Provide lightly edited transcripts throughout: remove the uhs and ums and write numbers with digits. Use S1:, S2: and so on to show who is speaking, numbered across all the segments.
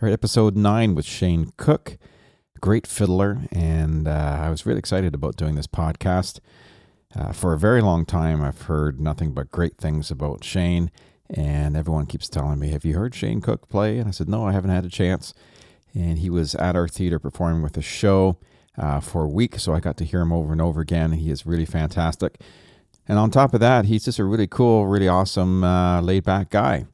S1: All right, episode 9 with Shane Cook, great fiddler, and I was really excited about doing this podcast. For a very long time, I've heard nothing but great things about Shane, and everyone keeps telling me, have you heard Shane Cook play? And I said, no, I haven't had a chance. And he was at our theater performing with a show for a week, so I got to hear him over and over again. He is really fantastic. And on top of that, he's just a really cool, really awesome, laid-back guy.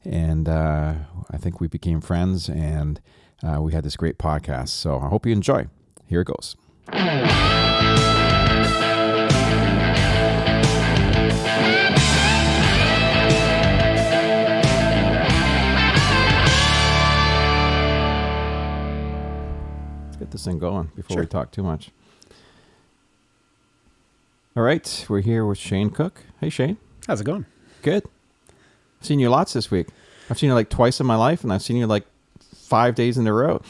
S1: And I think we became friends, and we had this great podcast. So I hope you enjoy. Here it goes. Let's get this thing going before we talk too much. All right, we're here with Shane Cook. Hey, Shane.
S2: How's it going?
S1: Good. I've seen you lots this week. I've seen you like twice in my life, and I've seen you like 5 days in a row.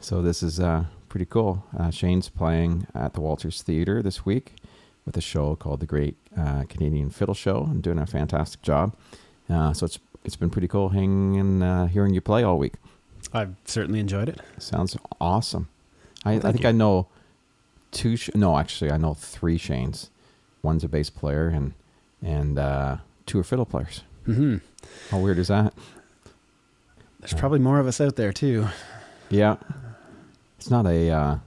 S1: So this is pretty cool. Shane's playing at the Walters Theater this week with a show called the Great Canadian Fiddle Show, and doing a fantastic job. So it's been pretty cool hearing you play all week.
S2: I've certainly enjoyed it.
S1: Sounds awesome. I think I know I know 3 Shanes. One's a bass player, and 2 are fiddle players.
S2: Mm-hmm.
S1: How weird is that?
S2: There's probably more of us out there too.
S1: Yeah, it's not a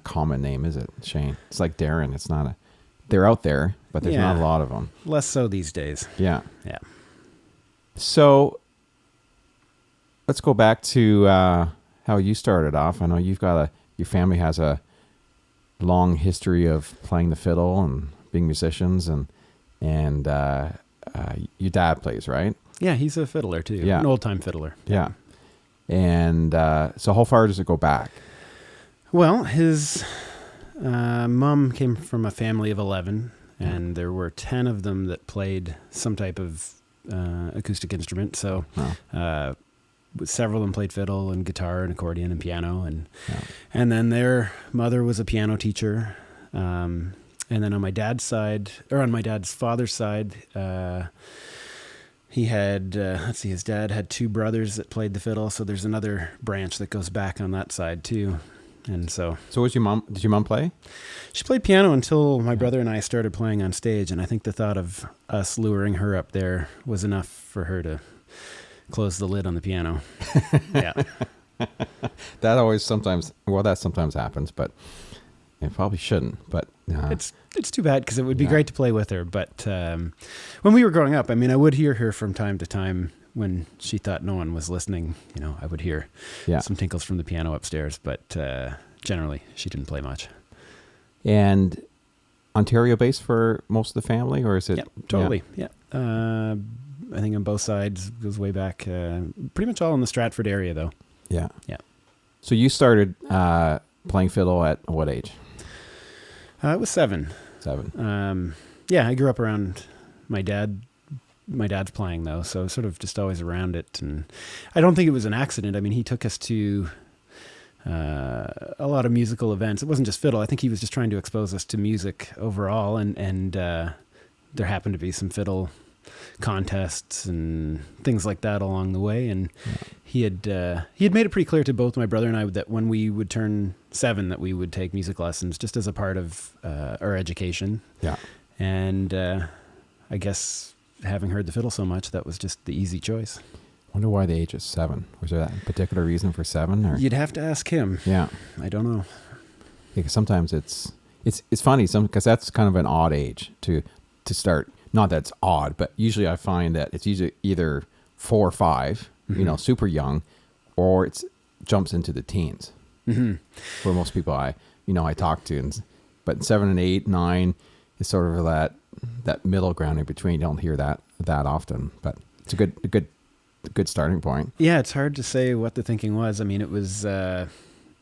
S1: common name, is it, Shane? It's like Darren. They're out there, but there's not a lot of them.
S2: Less so these days.
S1: Yeah.
S2: So
S1: let's go back to how you started off. I know your family has a long history of playing the fiddle and being musicians, and your dad plays, right?
S2: Yeah, he's a fiddler too.
S1: Yeah.
S2: An old-time fiddler.
S1: Yeah. And so how far does it go back?
S2: Well, his mom came from a family of 11, and there were 10 of them that played some type of acoustic instrument. So several of them played fiddle and guitar and accordion and piano. And then their mother was a piano teacher. And then on my dad's father's side, he had, his dad had 2 brothers that played the fiddle. So there's another branch that goes back on that side too. And so
S1: did your mom play?
S2: She played piano until my brother and I started playing on stage. And I think the thought of us luring her up there was enough for her to close the lid on the piano. Yeah.
S1: That sometimes happens, but it probably shouldn't. But
S2: it's too bad, because it would be great to play with her. But when we were growing up, I mean, I would hear her from time to time when she thought no one was listening. I would hear some tinkles from the piano upstairs, but generally she didn't play much. And
S1: Ontario based for most of the family, or is it?
S2: Yeah, totally. Yeah. I think on both sides, goes way back. Pretty much all in the Stratford area, though.
S1: Yeah.
S2: Yeah.
S1: So you started playing fiddle at what age?
S2: I was 7.
S1: 7.
S2: Yeah, I grew up around my dad. My dad's playing, though, so sort of just always around it. And I don't think it was an accident. I mean, he took us to a lot of musical events. It wasn't just fiddle. I think he was just trying to expose us to music overall. And there happened to be some fiddle contests and things like that along the way. And he had made it pretty clear to both my brother and I that when we would turn 7, that we would take music lessons just as a part of our education.
S1: Yeah.
S2: And I guess having heard the fiddle so much, that was just the easy choice.
S1: Wonder why the age is 7. Was there that particular reason for 7? Or?
S2: You'd have to ask him.
S1: Yeah.
S2: I don't know.
S1: Because sometimes it's funny, because that's kind of an odd age to start. Not that it's odd, but usually I find that it's usually either 4 or 5, super young, or it jumps into the teens.
S2: Mm-hmm.
S1: For most people I talk to, but 7 and 8, 9 is sort of that middle ground in between. You don't hear that often, but it's a good starting point.
S2: Yeah, it's hard to say what the thinking was. I mean, it was as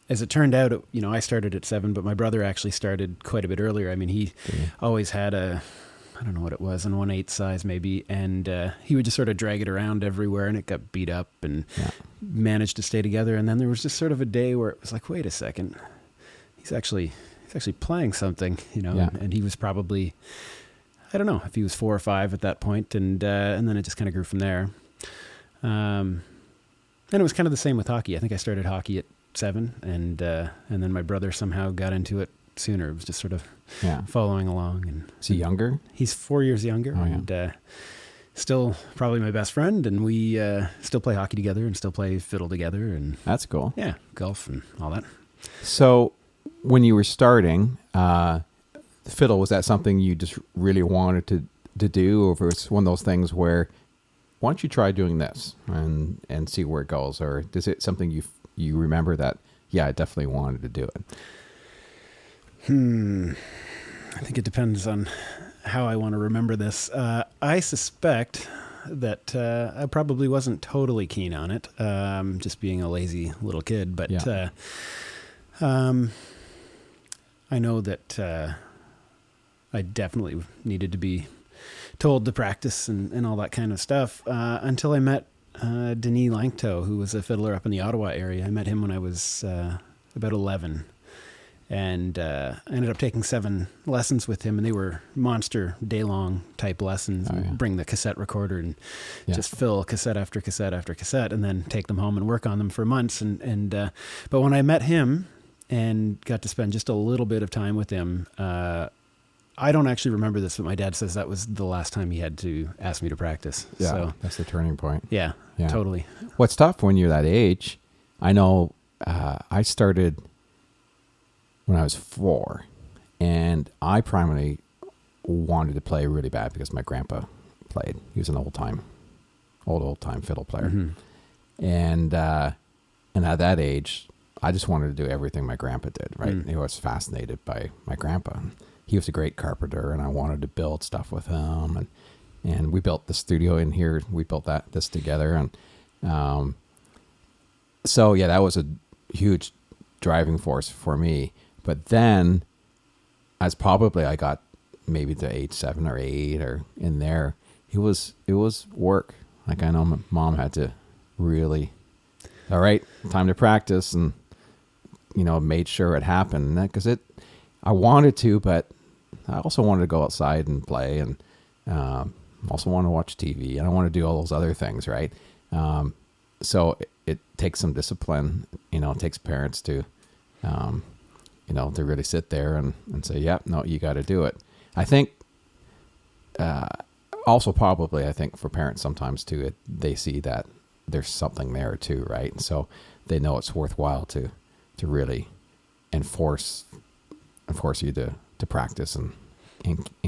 S2: it turned out, I started at 7, but my brother actually started quite a bit earlier. I mean, he always had I don't know what it was, an 1/8 size maybe, and he would just sort of drag it around everywhere, and it got beat up, and managed to stay together. And then there was just sort of a day where it was like, wait a second, he's actually playing something, and he was probably, I don't know if he was 4 or 5 at that point, and then it just kind of grew from there. And it was kind of the same with hockey. I think I started hockey at 7, and then my brother somehow got into it sooner. It was just sort of following along. And
S1: is he younger?
S2: He's 4 years younger, and still probably my best friend. And we still play hockey together and still play fiddle together. And
S1: that's cool.
S2: Yeah, golf and all that.
S1: So when you were starting the fiddle, was that something you just really wanted to do, or was it one of those things where, why don't you try doing this and see where it goes? Or is it something you remember that, I definitely wanted to do it?
S2: I think it depends on how I want to remember this. I suspect that I probably wasn't totally keen on it, just being a lazy little kid. But I know that I definitely needed to be told to practice and all that kind of stuff until I met Denis Langto, who was a fiddler up in the Ottawa area. I met him when I was about 11, and I ended up taking 7 lessons with him, and they were monster day-long type lessons. Bring the cassette recorder and just fill cassette after cassette after cassette, and then take them home and work on them for months. But when I met him and got to spend just a little bit of time with him, I don't actually remember this, but my dad says that was the last time he had to ask me to practice.
S1: Yeah,
S2: so,
S1: that's the turning point.
S2: Yeah, totally.
S1: What's tough when you're that age, I know I started when I was 4, and I primarily wanted to play really bad because my grandpa played. He was an old time fiddle player. Mm-hmm. And at that age, I just wanted to do everything my grandpa did, right? I was fascinated by my grandpa. He was a great carpenter, and I wanted to build stuff with him. And we built the studio in here. We built this together. And so, that was a huge driving force for me. But then, as probably I got maybe to age 7 or 8 or in there, it was work. Like, I know my mom had to really, all right, time to practice, and, made sure it happened. Because I wanted to, but I also wanted to go outside and play, and also want to watch TV, and I want to do all those other things, right? So it takes some discipline. It takes parents to, to really sit there and say, no, you got to do it. I think also probably, I think for parents sometimes too, they see that there's something there too, right? So they know it's worthwhile to really enforce you to practice and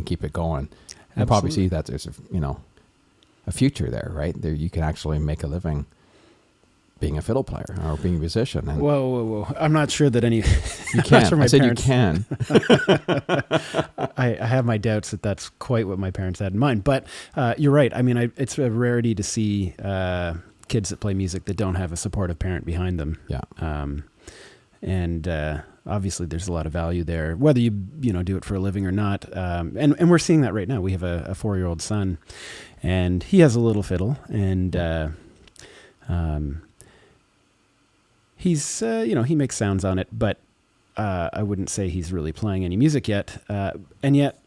S1: keep it going. And probably see that there's a future there, right? There you can actually make a living being a fiddle player or being a musician. And
S2: whoa! I'm not sure that any.
S1: You can.
S2: Sure
S1: I said
S2: parents,
S1: you can.
S2: I have my doubts that that's quite what my parents had in mind. But you're right. I mean, it's a rarity to see kids that play music that don't have a supportive parent behind them. Yeah. Obviously, there's a lot of value there, whether you do it for a living or not. And we're seeing that right now. We have a 4-year-old son, and he has a little fiddle, and he's he makes sounds on it, but I wouldn't say he's really playing any music yet. And yet,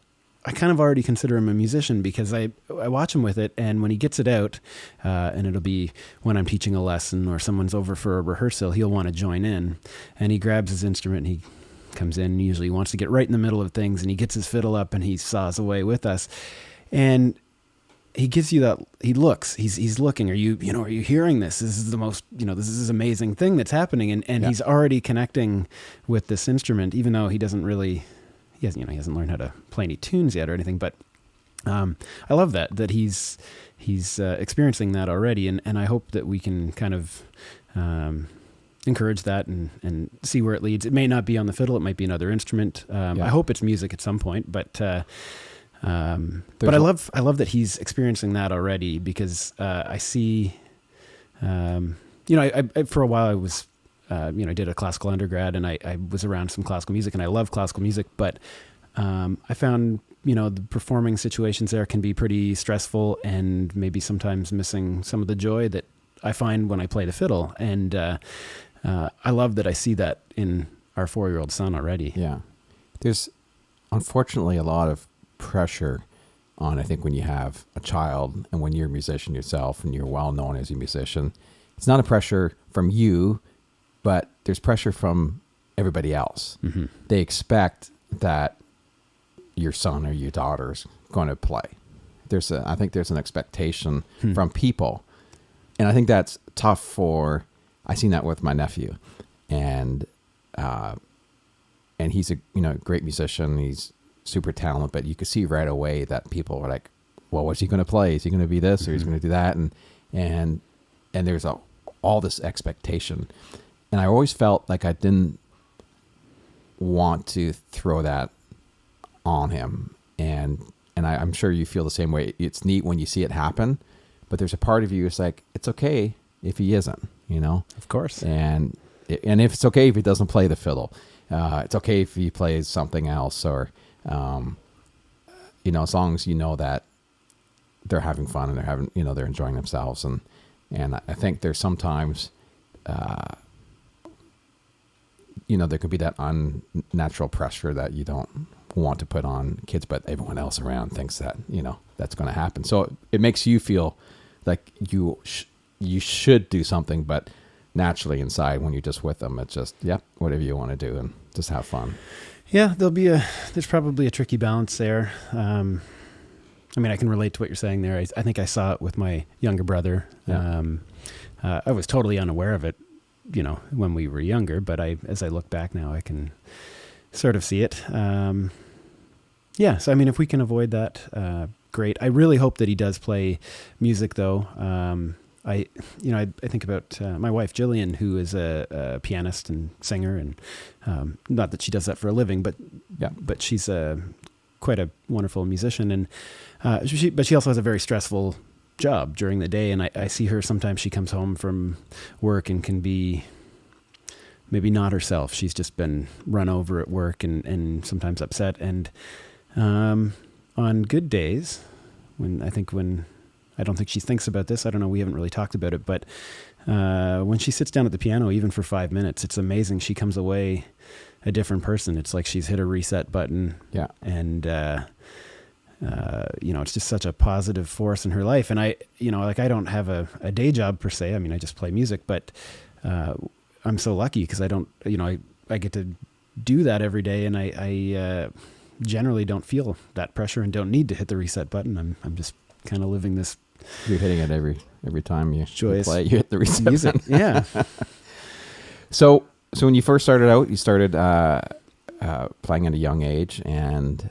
S2: I kind of already consider him a musician because I watch him with it, and when he gets it out, and it'll be when I'm teaching a lesson or someone's over for a rehearsal, he'll want to join in, and he grabs his instrument and he comes in, and usually wants to get right in the middle of things, and he gets his fiddle up and he saws away with us, and he gives you that, he looks, he's looking, are you hearing this? This is the most, this is an amazing thing that's happening, and he's already connecting with this instrument, even though he doesn't really, he hasn't learned how to play any tunes yet or anything, but I love that he's experiencing that already, and I hope that we can kind of encourage that and see where it leads. It may not be on the fiddle, it might be another instrument. I hope it's music at some point, but I love that he's experiencing that already, because I see, I for a while I was. I did a classical undergrad, and I was around some classical music, and I love classical music, but I found, the performing situations there can be pretty stressful and maybe sometimes missing some of the joy that I find when I play the fiddle. And I love that I see that in our 4-year-old son already.
S1: Yeah. There's unfortunately a lot of pressure on, I think, when you have a child and when you're a musician yourself and you're well known as a musician, it's not a pressure from you, but there's pressure from everybody else.
S2: Mm-hmm.
S1: They expect that your son or your daughter's going to play. I think there's an expectation from people. And I think that's tough I seen that with my nephew, and he's a great musician. He's super talented, but you could see right away that people were like, well, what's he going to play? Is he going to be this or he's going to do that? And there's all this expectation. And I always felt like I didn't want to throw that on him. And I'm sure you feel the same way. It's neat when you see it happen, but there's a part of you that's like, it's okay if he isn't,
S2: Of course.
S1: And if it's okay if he doesn't play the fiddle, it's okay if he plays something else, or, as long as that they're having fun and they're enjoying themselves. And I think there's sometimes, there could be that unnatural pressure that you don't want to put on kids, but everyone else around thinks that, that's going to happen. So it makes you feel like you should do something, but naturally inside when you're just with them, it's just, whatever you want to do and just have fun.
S2: Yeah, there's probably a tricky balance there. I can relate to what you're saying there. I think I saw it with my younger brother.
S1: Yeah.
S2: I was totally unaware of it, when we were younger, but as I look back now, I can sort of see it. So if we can avoid that, great. I really hope that he does play music though. I think about my wife, Jillian, who is a pianist and singer, and not that she does that for a living, but she's quite a wonderful musician, and but she also has a very stressful job during the day, and I see her sometimes. She comes home from work and can be maybe not herself. She's just been run over at work and sometimes upset, and on good days, when I don't think she thinks about this. I don't know. We haven't really talked about it, but when she sits down at the piano, even for 5 minutes, it's amazing. She comes away a different person. It's like she's hit a reset button.
S1: Yeah.
S2: And, it's just such a positive force in her life. And I don't have a day job per se. I just play music, but I'm so lucky because I don't, I get to do that every day, and I generally don't feel that pressure and don't need to hit the reset button. I'm just kind of living this.
S1: You're hitting it every time you play. You hit the reset
S2: music.
S1: button.
S2: Yeah.
S1: So when you first started out, you started playing at a young age, and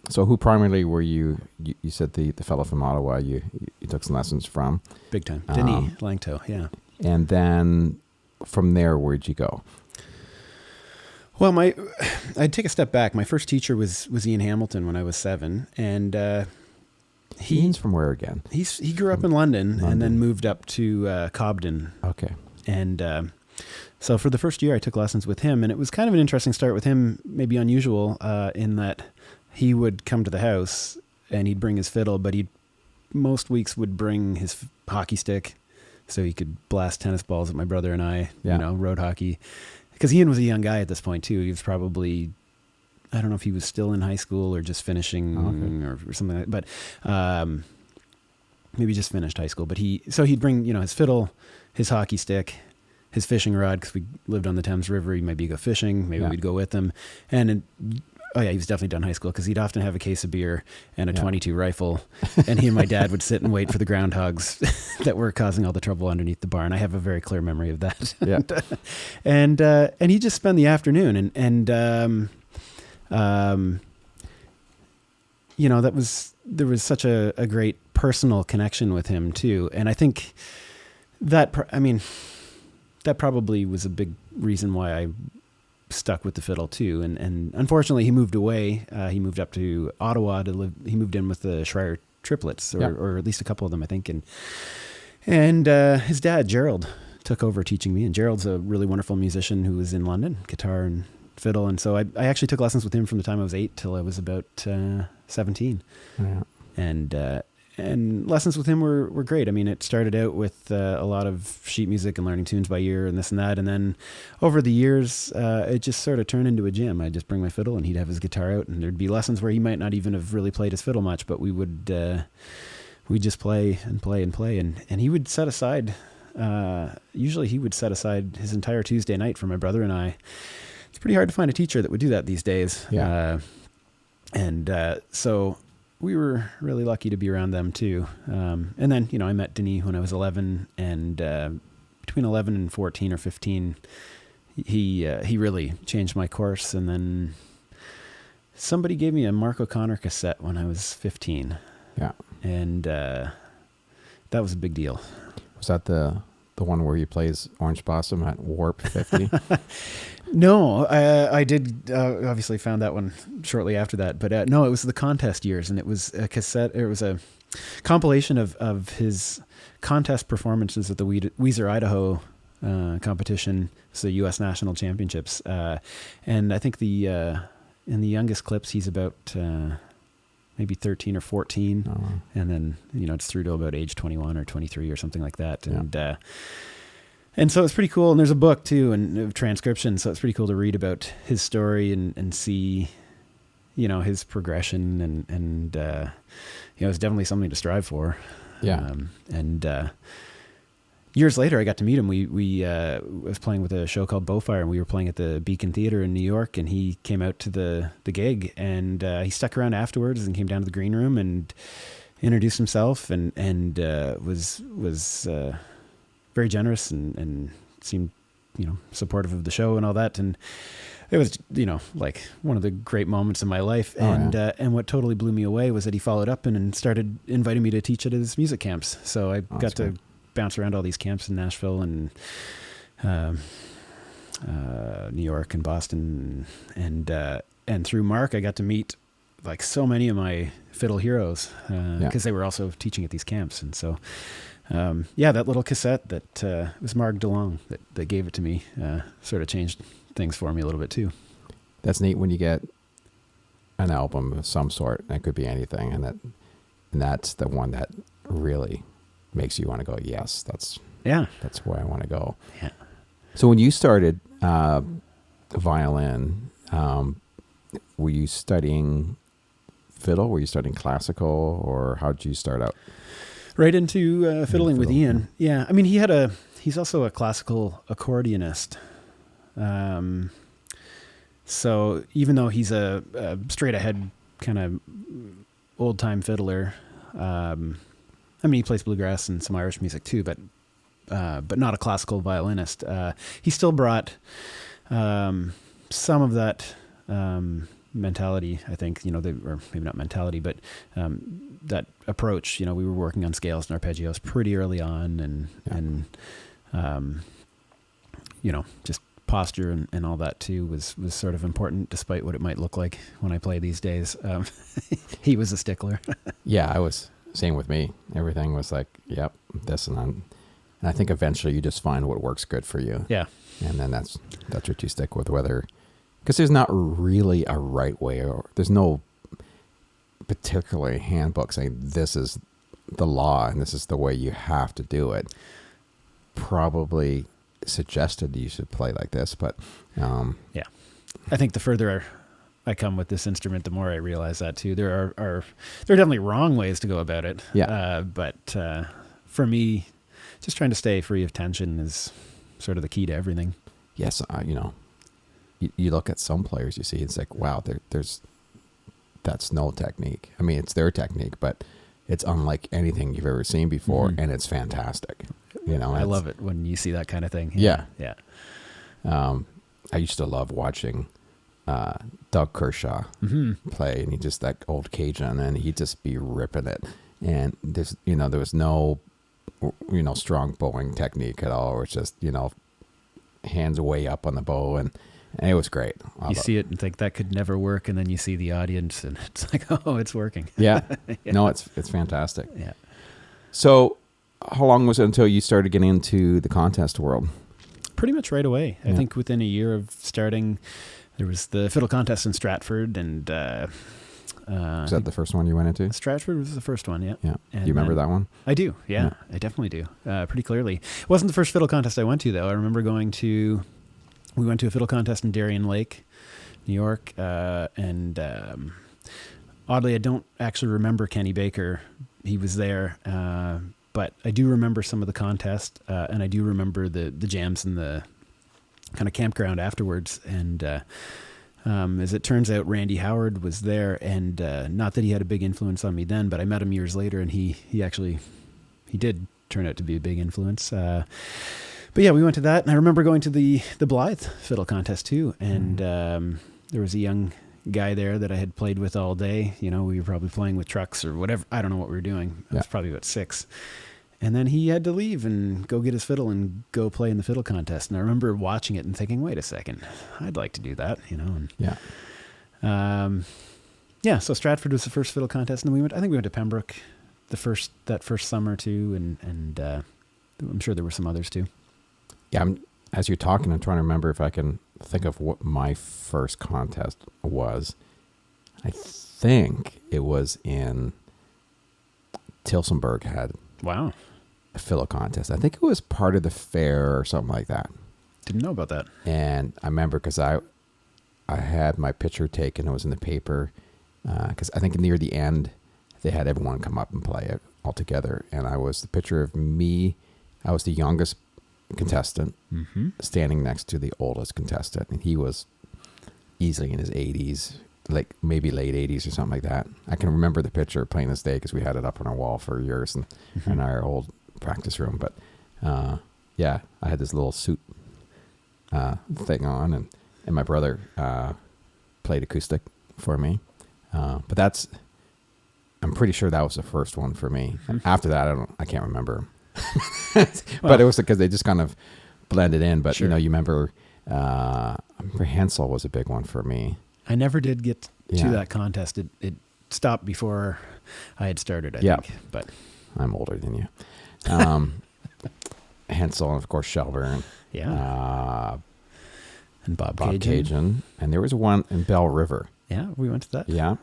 S1: so who primarily were you? You said the fellow from Ottawa. You took some lessons from.
S2: Big time, Denis Langto. Yeah.
S1: And then from there, where'd you go?
S2: Well, I'd take a step back. My first teacher was Ian Hamilton when I was 7, and
S1: he's from where again?
S2: He grew up in London and then moved up to Cobden.
S1: Okay.
S2: And so for the first year, I took lessons with him, and it was kind of an interesting start with him, maybe unusual in that he would come to the house and he'd bring his fiddle, but he most weeks would bring his hockey stick so he could blast tennis balls at my brother and I, road hockey. Because Ian was a young guy at this point too. He was probably, I don't know if he was still in high school or just finishing or something like that, but maybe just finished high school. But he'd bring, his fiddle, his hockey stick, his fishing rod, because we lived on the Thames River. He'd maybe go fishing. Maybe we'd go with him. And he was definitely done high school, because he'd often have a case of beer and a 22 rifle. And he and my dad would sit and wait for the groundhogs that were causing all the trouble underneath the barn. I have a very clear memory of that.
S1: Yeah.
S2: and he'd just spend the afternoon there was such a great personal connection with him too. And I think that probably was a big reason why I stuck with the fiddle too. And unfortunately he moved away. He moved up to Ottawa to live. He moved in with the Schreier triplets, or at least a couple of them, I think. And his dad, Gerald, took over teaching me. And Gerald's a really wonderful musician who was in London, guitar and fiddle. And so I actually took lessons with him from the time I was 8 till I was about 17. Yeah. And lessons with him were great. It started out with a lot of sheet music and learning tunes by ear and this and that. And then over the years, it just sort of turned into a jam. I'd just bring my fiddle and he'd have his guitar out, and there'd be lessons where he might not even have really played his fiddle much, but we'd just play and play and play. And he would set aside Usually he would set aside his entire Tuesday night for my brother and I. It's pretty hard to find a teacher that would do that these days.
S1: Yeah.
S2: So we were really lucky to be around them too. And then, I met Denis when I was 11, and between 11 and 14 or 15, he really changed my course. And then somebody gave me a Mark O'Connor cassette when I was 15.
S1: Yeah.
S2: And that was a big deal.
S1: Was that the one where he plays Orange Blossom at Warp 50?
S2: No, I did obviously found that one shortly after that, but no, it was the contest years, and it was a cassette. It was a compilation of his contest performances at the Weezer Idaho competition, so U.S. National Championships, and I think in the youngest clips he's about maybe 13 or 14, and then it's through to about age 21 or 23 or something like that, and so it's pretty cool. And there's a book too, and of transcription. So it's pretty cool to read about his story and see, his progression, and it's definitely something to strive for.
S1: Yeah.
S2: Years later, I got to meet him. We was playing with a show called Bowfire, and we were playing at the Beacon Theater in New York. And he came out to the gig, and he stuck around afterwards and came down to the green room and introduced himself, and was very generous and seemed, supportive of the show and all that. And it was, like one of the great moments in my life. And what totally blew me away was that he followed up and started inviting me to teach at his music camps. So I got to bounce around all these camps in Nashville and New York and Boston. And through Mark, I got to meet like so many of my fiddle heroes because they were also teaching at these camps. And so that little cassette that was Mark DeLong that gave it to me sort of changed things for me a little bit too.
S1: That's neat when you get an album of some sort. It could be anything, and that's the one that really makes you want to go, yes, that's where I want to go.
S2: Yeah.
S1: So when you started violin, were you studying fiddle? Were you studying classical, or how did you start out?
S2: Right into fiddling with Ian. Yeah. I mean, he's also a classical accordionist. So even though he's a straight ahead kind of old time fiddler, I mean, he plays bluegrass and some Irish music too, but not a classical violinist. He still brought some of that mentality, I think, or maybe not mentality, but that approach. We were working on scales and arpeggios pretty early on, and just posture and all that too was sort of important, despite what it might look like when I play these days. He was a stickler.
S1: Yeah, I was. Same with me. Everything was like, yep, this and I think eventually you just find what works good for you.
S2: Yeah.
S1: And then that's what you stick with, because there's not really a right way, or there's no particular handbook saying this is the law and this is the way you have to do it. Probably suggested you should play like this, but
S2: yeah, I think the further I come with this instrument, the more I realize that too. There are definitely wrong ways to go about it.
S1: Yeah.
S2: But for me, just trying to stay free of tension is sort of the key to everything.
S1: Yes, you look at some players, you see, it's like, wow, that's no technique. I mean, it's their technique, but it's unlike anything you've ever seen before, and it's fantastic.
S2: I love it when you see that kind of thing.
S1: Yeah.
S2: Yeah.
S1: I used to love watching Doug Kershaw play, and he just that old Cajun, and he'd just be ripping it. And there was no, strong bowing technique at all. Or it's just, hands way up on the bow, and it was great.
S2: You see it and think that could never work, and then you see the audience, and it's like, oh, it's working.
S1: Yeah. No, it's fantastic.
S2: Yeah.
S1: So, how long was it until you started getting into the contest world?
S2: Pretty much right away. I think within a year of starting, there was the fiddle contest in Stratford, and
S1: was that the first one you went into?
S2: Stratford was the first one, yeah.
S1: Yeah. Do you remember that one?
S2: I do, yeah. I definitely do, pretty clearly. It wasn't the first fiddle contest I went to, though. I remember we went to a fiddle contest in Darien Lake, New York, and oddly, I don't actually remember Kenny Baker. He was there, but I do remember some of the contest, and I do remember the jams in the kind of campground afterwards. And as it turns out, Randy Howard was there, and not that he had a big influence on me then, but I met him years later, and he did turn out to be a big influence. But yeah, we went to that, and I remember going to the Blythe fiddle contest too, and there was a young guy there that I had played with all day. We were probably playing with trucks or whatever. I don't know what we were doing. I was probably about 6. And then he had to leave and go get his fiddle and go play in the fiddle contest. And I remember watching it and thinking, wait a second, I'd like to do that, And, so Stratford was the first fiddle contest. And then I think we went to Pembroke that first summer too. And I'm sure there were some others too.
S1: Yeah. As you're talking, I'm trying to remember if I can think of what my first contest was. I think it was in Tilsonburg had
S2: a
S1: fiddle contest. I think it was part of the fair or something like that.
S2: Didn't know about that.
S1: And I remember because I had my picture taken. It was in the paper because I think near the end they had everyone come up and play it all together. And I was the picture of me. I was the youngest contestant standing next to the oldest contestant, and he was easily in his 80s, like maybe late 80s or something like that. I can remember the picture plain as day because we had it up on our wall for years in our old practice room. But I had this little suit thing on, and my brother played acoustic for me. But I'm pretty sure that was the first one for me. After that, I can't remember. But it was because they just kind of blended in. But you remember Hensel was a big one for me.
S2: I never did get to that contest. It stopped before I had started, I think. But
S1: I'm older than you. Hensel, and of course Shelburne.
S2: Yeah. And Bob
S1: Cajun. And there was one in Bell River.
S2: Yeah, we went to that.
S1: Yeah.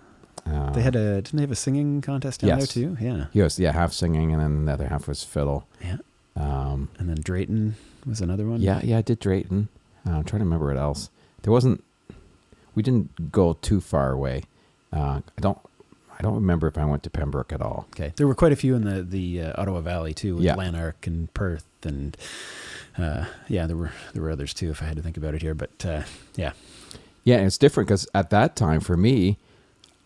S2: Didn't they have a singing contest down there too? Yeah.
S1: Yes, half singing, and then the other half was fiddle.
S2: Yeah. And then Drayton was another one.
S1: Yeah, I did Drayton. I'm trying to remember what else. We didn't go too far away. I don't remember if I went to Pembroke at all.
S2: Okay. There were quite a few in the Ottawa Valley too, with Lanark and Perth, and there were others too if I had to think about it here. But yeah,
S1: it's different because at that time for me,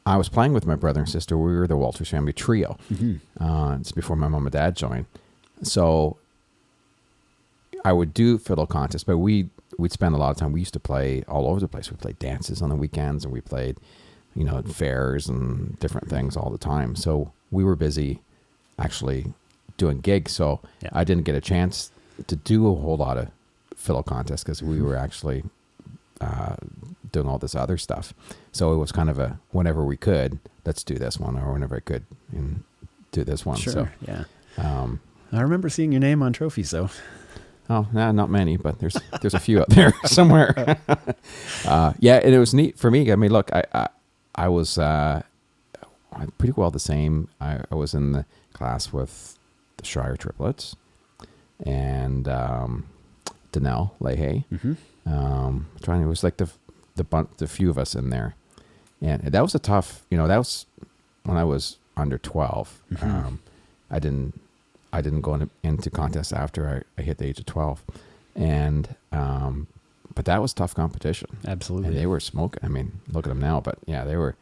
S1: I was playing with my brother and sister. We were the Walters family trio. It's before my mom and dad joined, so I would do fiddle contests, but we'd spend a lot of time. We used to play all over the place. We played dances on the weekends, and we played, at fairs and different things all the time. So we were busy actually doing gigs. So I didn't get a chance to do a whole lot of fiddle contests because we were actually doing all this other stuff. So it was kind of a whenever we could, let's do this one, or whenever I could do this one.
S2: Sure.
S1: So,
S2: yeah. I remember seeing your name on trophies though.
S1: Oh, not many, but there's a few out there somewhere. And it was neat for me. I mean, look, I was pretty well the same. I was in the class with the Schreier triplets and Danelle Leahy. It was like the few of us in there, and that was a tough. That was when I was under 12. I didn't go into contests after I hit the age of 12, and but that was tough competition.
S2: Absolutely,
S1: and they were smoking. I mean, look at them now, but yeah, they were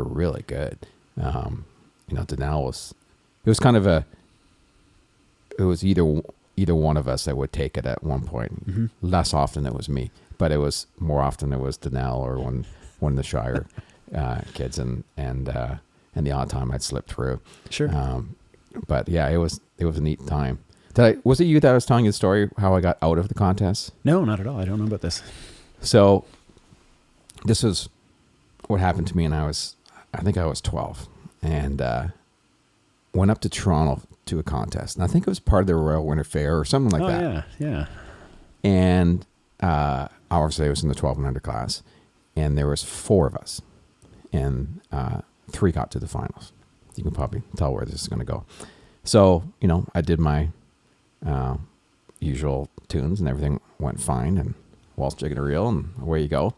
S1: really good. Danelle was. It was kind of it was either one of us that would take it at one point. Less often it was me, but it was more often it was Danelle or one of the Shire kids, and the odd time I'd slip through.
S2: Sure.
S1: But yeah, it was a neat time. Was it you that was telling you the story how I got out of the contest?
S2: No, not at all. I don't know about this.
S1: So this is what happened to me, and I think I was 12, and went up to Toronto to a contest, and I think it was part of the Royal Winter Fair or something like that.
S2: Yeah.
S1: And obviously I was in the 12 and under class, and there was 4 of us, and 3 got to the finals. You can probably tell where this is going to go. So, I did my usual tunes, and everything went fine, and waltz, jig, and a reel, and away you go.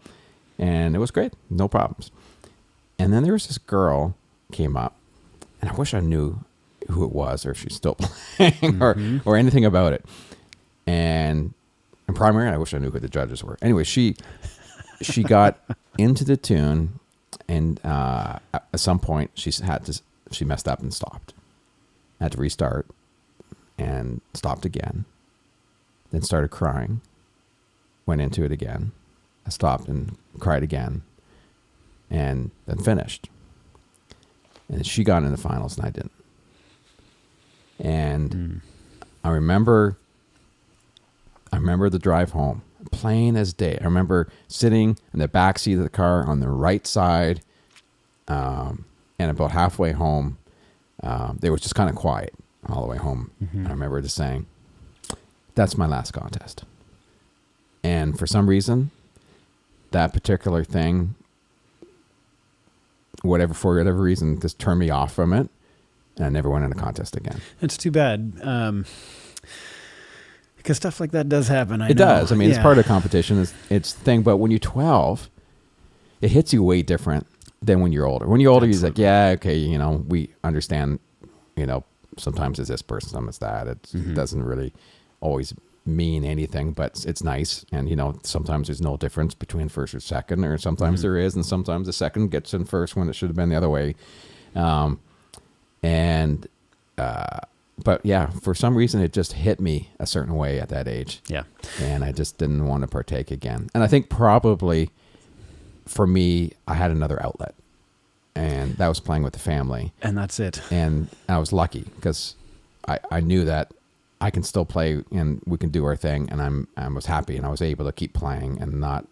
S1: And it was great. No problems. And then there was this girl came up, and I wish I knew who it was or if she's still playing or anything about it. And primarily, I wish I knew who the judges were. Anyway, she got into the tune, and at some point she messed up and stopped. Had to restart and stopped again. Then started crying. Went into it again. I stopped and cried again, and then finished. And she got in the finals, and I didn't. And I remember the drive home, plain as day. I remember sitting in the back seat of the car on the right side, and about halfway home, they was just kind of quiet all the way home. And I remember just saying, "That's my last contest." And for some reason, that particular thing, for whatever reason, just turned me off from it, and I never went in a contest again.
S2: It's too bad. Because stuff like that does happen.
S1: It does. I mean, it's part of the competition. It's the thing. But when you're 12, it hits you way different than when you're older. When you're older, you're like, yeah, okay, we understand, sometimes it's this person, sometimes it's that. It doesn't really always mean anything, but it's nice. And, sometimes there's no difference between first or second, or sometimes there is, and sometimes the second gets in first when it should have been the other way. But yeah, for some reason, it just hit me a certain way at that age.
S2: Yeah.
S1: And I just didn't want to partake again. And I think probably for me, I had another outlet, and that was playing with the family.
S2: And that's it.
S1: And I was lucky because I knew that I can still play and we can do our thing. And I was happy, and I was able to keep playing and not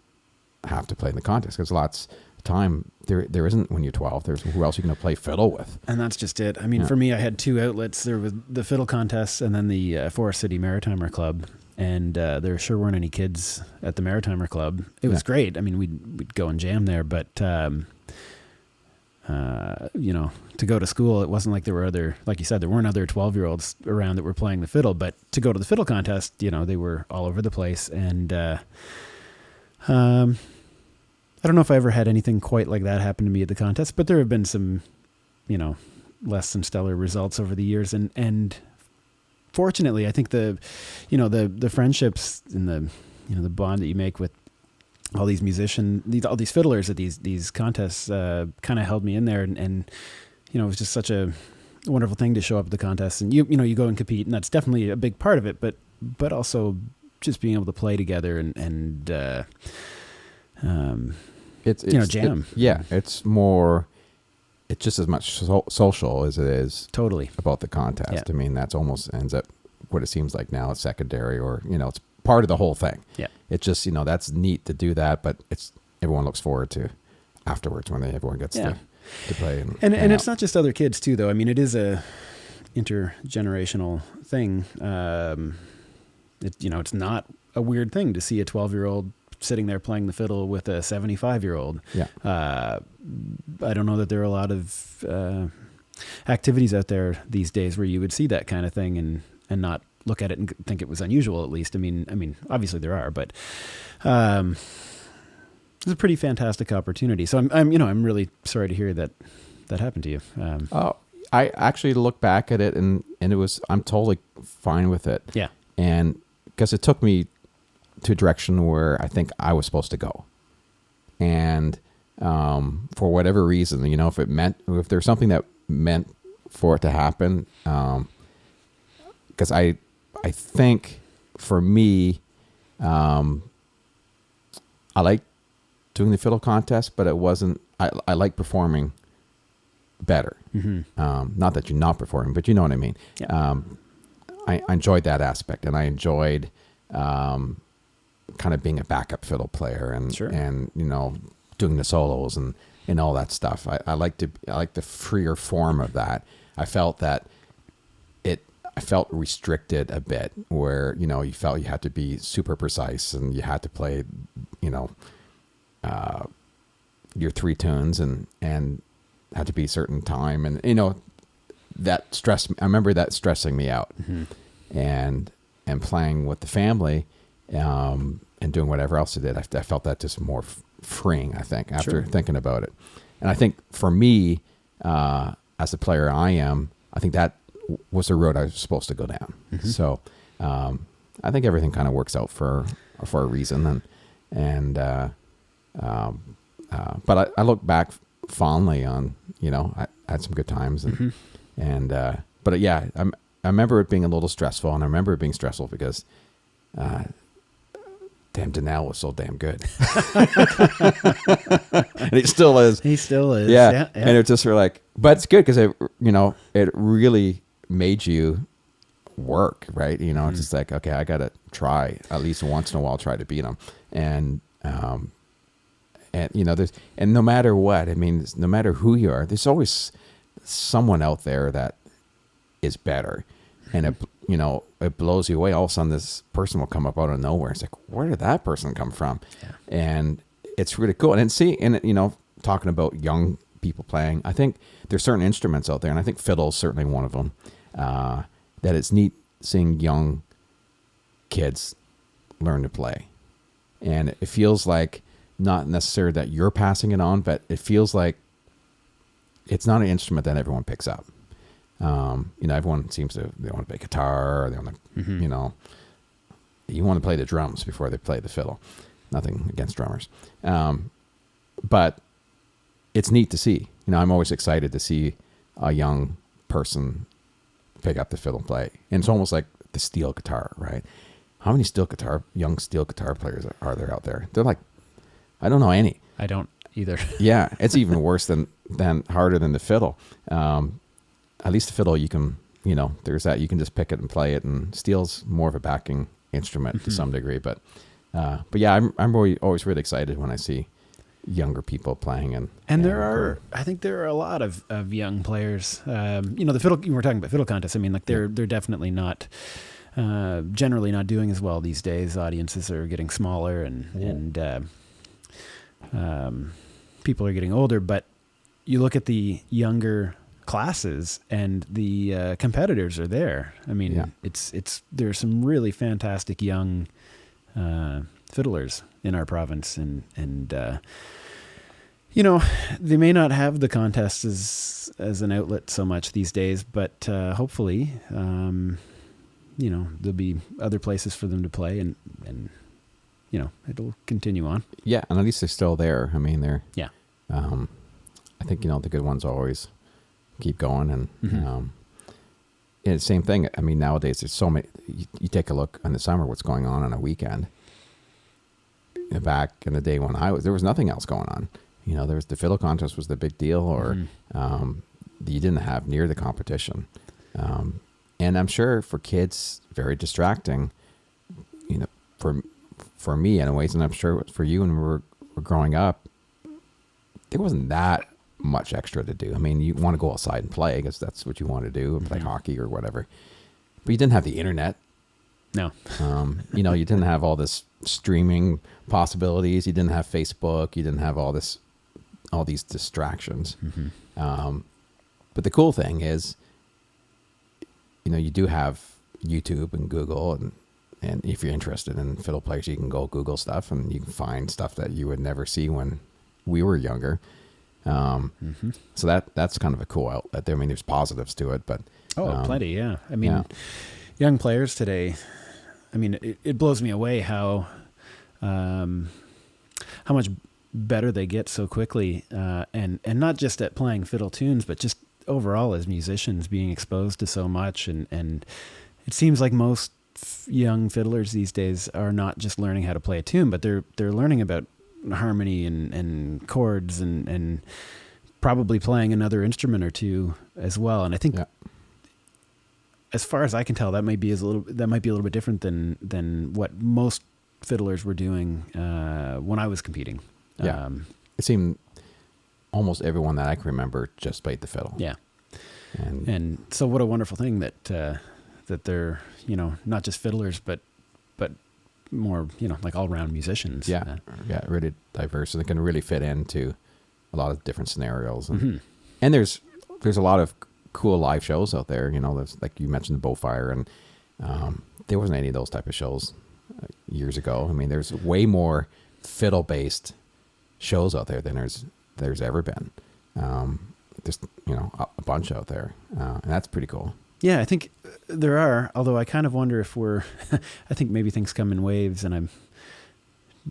S1: have to play in the contest, because lots of time there isn't when you're 12. There's who else you can play fiddle with.
S2: And that's just it. I mean, for me, I had two outlets. There was the fiddle contests and then the Forest City Maritimer Club. And there sure weren't any kids at the Maritimer Club. It was great. I mean, we'd go and jam there, but to go to school, it wasn't like there were like you said, there weren't other 12-year-olds around that were playing the fiddle. But to go to the fiddle contest, they were all over the place. And I don't know if I ever had anything quite like that happen to me at the contest, but there have been some, less than stellar results over the years. And fortunately, I think the friendships and the bond that you make with all these musicians, all these fiddlers at these contests, kind of held me in there. And it was just such a wonderful thing to show up at the contest, and you go and compete, and that's definitely a big part of it. But also just being able to play together and it's jam.
S1: It's more. It's just as much social as it is
S2: totally
S1: about the contest.
S2: Yeah.
S1: I mean, that's almost ends up what it seems like now. It's secondary, or it's part of the whole thing.
S2: Yeah,
S1: it's just that's neat to do that, but everyone looks forward to afterwards when everyone gets to play
S2: and it's not just other kids too, though. I mean, it is a intergenerational thing. It's not a weird thing to see a 12-year-old sitting there playing the fiddle with a 75-year-old.
S1: Yeah.
S2: I don't know that there are a lot of activities out there these days where you would see that kind of thing and not look at it and think it was unusual, at least. I mean, obviously there are, but it's a pretty fantastic opportunity. So I'm really sorry to hear that happened to you.
S1: I actually look back at it and I'm totally fine with it.
S2: Yeah.
S1: And because it took me to a direction where I think I was supposed to go. And for whatever reason, if there's something that meant for it to happen, because I think for me, I like doing the fiddle contest, but it wasn't, I like performing better. Mm-hmm. Not that you're not performing, but you know what I mean? Yeah. I enjoyed that aspect, and I enjoyed kind of being a backup fiddle player and
S2: sure.
S1: and doing the solos and all that stuff. I like the freer form of that. I felt restricted a bit, where you felt you had to be super precise and you had to play your three tunes and had to be a certain time, and that stressed me. I remember that stressing me out. Mm-hmm. and playing with the family and doing whatever else I did. I felt that just more freeing, I think, after
S2: sure.
S1: thinking about it. And I think for me, as a player I think that was the road I was supposed to go down.
S2: Mm-hmm.
S1: So I think everything kind of works out for a reason, but I look back fondly on, I had some good times, but yeah, I remember it being a little stressful, and I remember it being stressful because damn, Danelle was so damn good. And he still is.
S2: He still is.
S1: Yeah. And it's just like, but it's good because it really made you work, right? It's just like, okay, I got to try at least once in a while, try to beat him. And no matter what, I mean, no matter who you are, there's always someone out there that is better. And it blows you away. All of a sudden this person will come up out of nowhere. It's like, where did that person come from? Yeah. And it's really cool. And talking about young people playing, I think there's certain instruments out there, and I think fiddle is certainly one of them, that it's neat seeing young kids learn to play. And it feels like not necessarily that you're passing it on, but it feels like it's not an instrument that everyone picks up. Everyone seems to, they want to play guitar, or they want to, you want to play the drums before they play the fiddle. Nothing against drummers. But it's neat to see. I'm always excited to see a young person pick up the fiddle and play. And it's almost like the steel guitar, right? How many young steel guitar players are there out there? They're like, I don't know any.
S2: I don't either.
S1: Yeah, it's even worse than harder than the fiddle. At least the fiddle, you can, there's that, you can just pick it and play it, and steel's more of a backing instrument to some degree. But yeah, I'm always really excited when I see younger people playing. And
S2: I think there are a lot of young players. The fiddle, you were talking about fiddle contests. I mean, like they're definitely not, generally not doing as well these days. Audiences are getting smaller and people are getting older, but you look at the younger classes and the competitors are there. I mean, there's some really fantastic young fiddlers in our province, and they may not have the contests as an outlet so much these days, but hopefully there'll be other places for them to play, and it'll continue on.
S1: Yeah, and at least they're still there. I mean, they're I think the good ones always keep going, and same thing. I mean, nowadays there's so many. You take a look in the summer, what's going on a weekend. Back in the day when there was nothing else going on. There was the fiddle contest was the big deal, or you didn't have near the competition. And I'm sure for kids, very distracting. For me, anyways, and I'm sure for you when we were growing up, there wasn't that much extra to do. I mean, you want to go outside and play because that's what you want to do, play hockey or whatever. But you didn't have the internet.
S2: No.
S1: You didn't have all this streaming possibilities. You didn't have Facebook. You didn't have all these distractions. But the cool thing is, you do have YouTube and Google, and if you're interested in fiddle players, you can go Google stuff and you can find stuff that you would never see when we were younger. So that's kind of a cool outlet there. I mean, there's positives to it, but
S2: plenty. Yeah. I mean, young players today, I mean, it blows me away how much better they get so quickly. And not just at playing fiddle tunes, but just overall as musicians being exposed to so much. And it seems like most young fiddlers these days are not just learning how to play a tune, but they're learning about harmony and chords and probably playing another instrument or two as well. And I think, as far as I can tell, that might be a little bit different than what most fiddlers were doing when I was competing.
S1: Yeah, it seemed almost everyone that I can remember just played the fiddle.
S2: Yeah, and so what a wonderful thing that they're not just fiddlers but more like all round musicians.
S1: Yeah, really diverse, and they can really fit into a lot of different scenarios. And there's a lot of cool live shows out there. There's, like you mentioned, the Bowfire, and there wasn't any of those type of shows years ago. I mean, there's way more fiddle based shows out there than there's ever been. There's a bunch out there, and that's pretty cool.
S2: Yeah, I think there are, although I kind of wonder if I think maybe things come in waves, and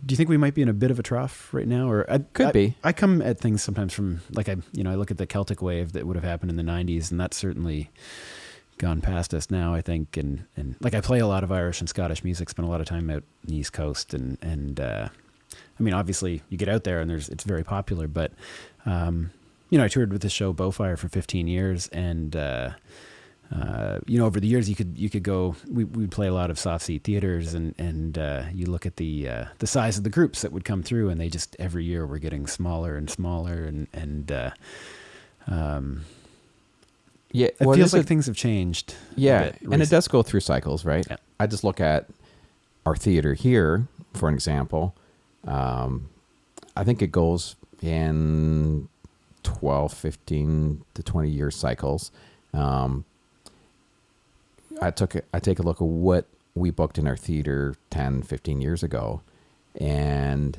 S2: do you think we might be in a bit of a trough right now? Or
S1: Could be.
S2: I come at things sometimes from, like, I look at the Celtic wave that would have happened in the 90s, and that's certainly gone past us now, I think. And like, I play a lot of Irish and Scottish music, spend a lot of time out in the East Coast, and I mean, obviously you get out there and it's very popular, but, I toured with the show Bowfire for 15 years, and, over the years you could go, we'd play a lot of soft seat theaters, and you look at the size of the groups that would come through, and they just every year were getting smaller and smaller, and
S1: yeah,
S2: it feels like things have changed.
S1: Yeah, and it does go through cycles, right? Yeah. I just look at our theater here, for an example. I think it goes in 12, 15 to 20 year cycles. I take a look at what we booked in our theater 10, 15 years ago, and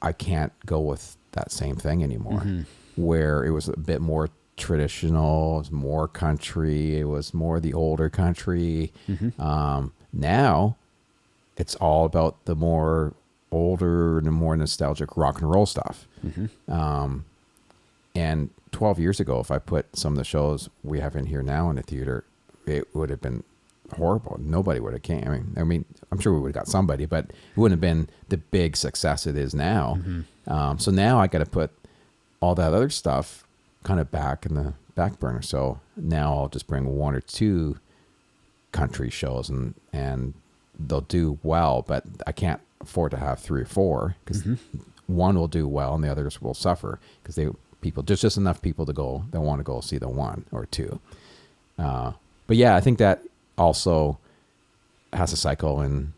S1: I can't go with that same thing anymore, where it was a bit more traditional, it was more country, it was more the older country. Now it's all about the more older and more nostalgic rock and roll stuff. And 12 years ago, if I put some of the shows we have in here now in the theater, it would have been horrible. Nobody would have came. I mean, I'm sure we would have got somebody, but it wouldn't have been the big success it is now. So now I got to put all that other stuff kind of back in the back burner. So now I'll just bring one or two country shows, and they'll do well, but I can't afford to have 3 or 4, because one will do well and the others will suffer, because there's just enough people to go that want to go see the 1 or 2. But yeah, I think that also has a cycle, and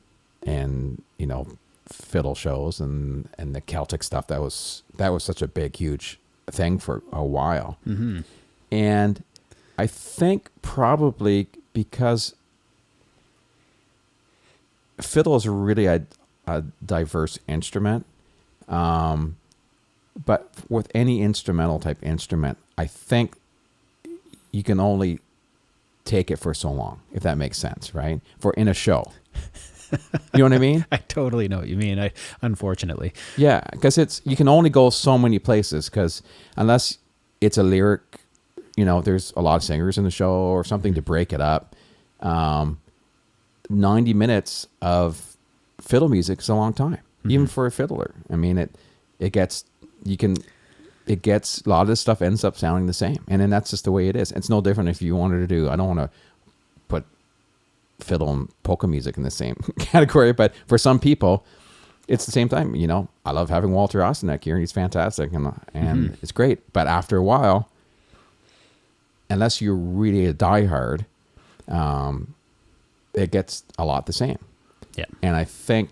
S1: fiddle shows and the Celtic stuff that was such a big, huge thing for a while. And I think probably because fiddle is really a diverse instrument, but with any instrumental type instrument, I think you can only take it for so long, if that makes sense, right? For in a show. You know what I mean?
S2: I totally know what you mean. Unfortunately.
S1: Yeah, because you can only go so many places, because unless it's a lyric, there's a lot of singers in the show or something to break it up. 90 minutes of fiddle music is a long time, even for a fiddler. I mean, it gets a lot of this stuff ends up sounding the same. And then that's just the way it is. It's no different if you wanted to do, I don't want to put fiddle and polka music in the same category, but for some people, it's the same time. I love having Walter Ostanek here, and he's fantastic, and it's great. But after a while, unless you're really a diehard, it gets a lot the same.
S2: Yeah.
S1: And I think,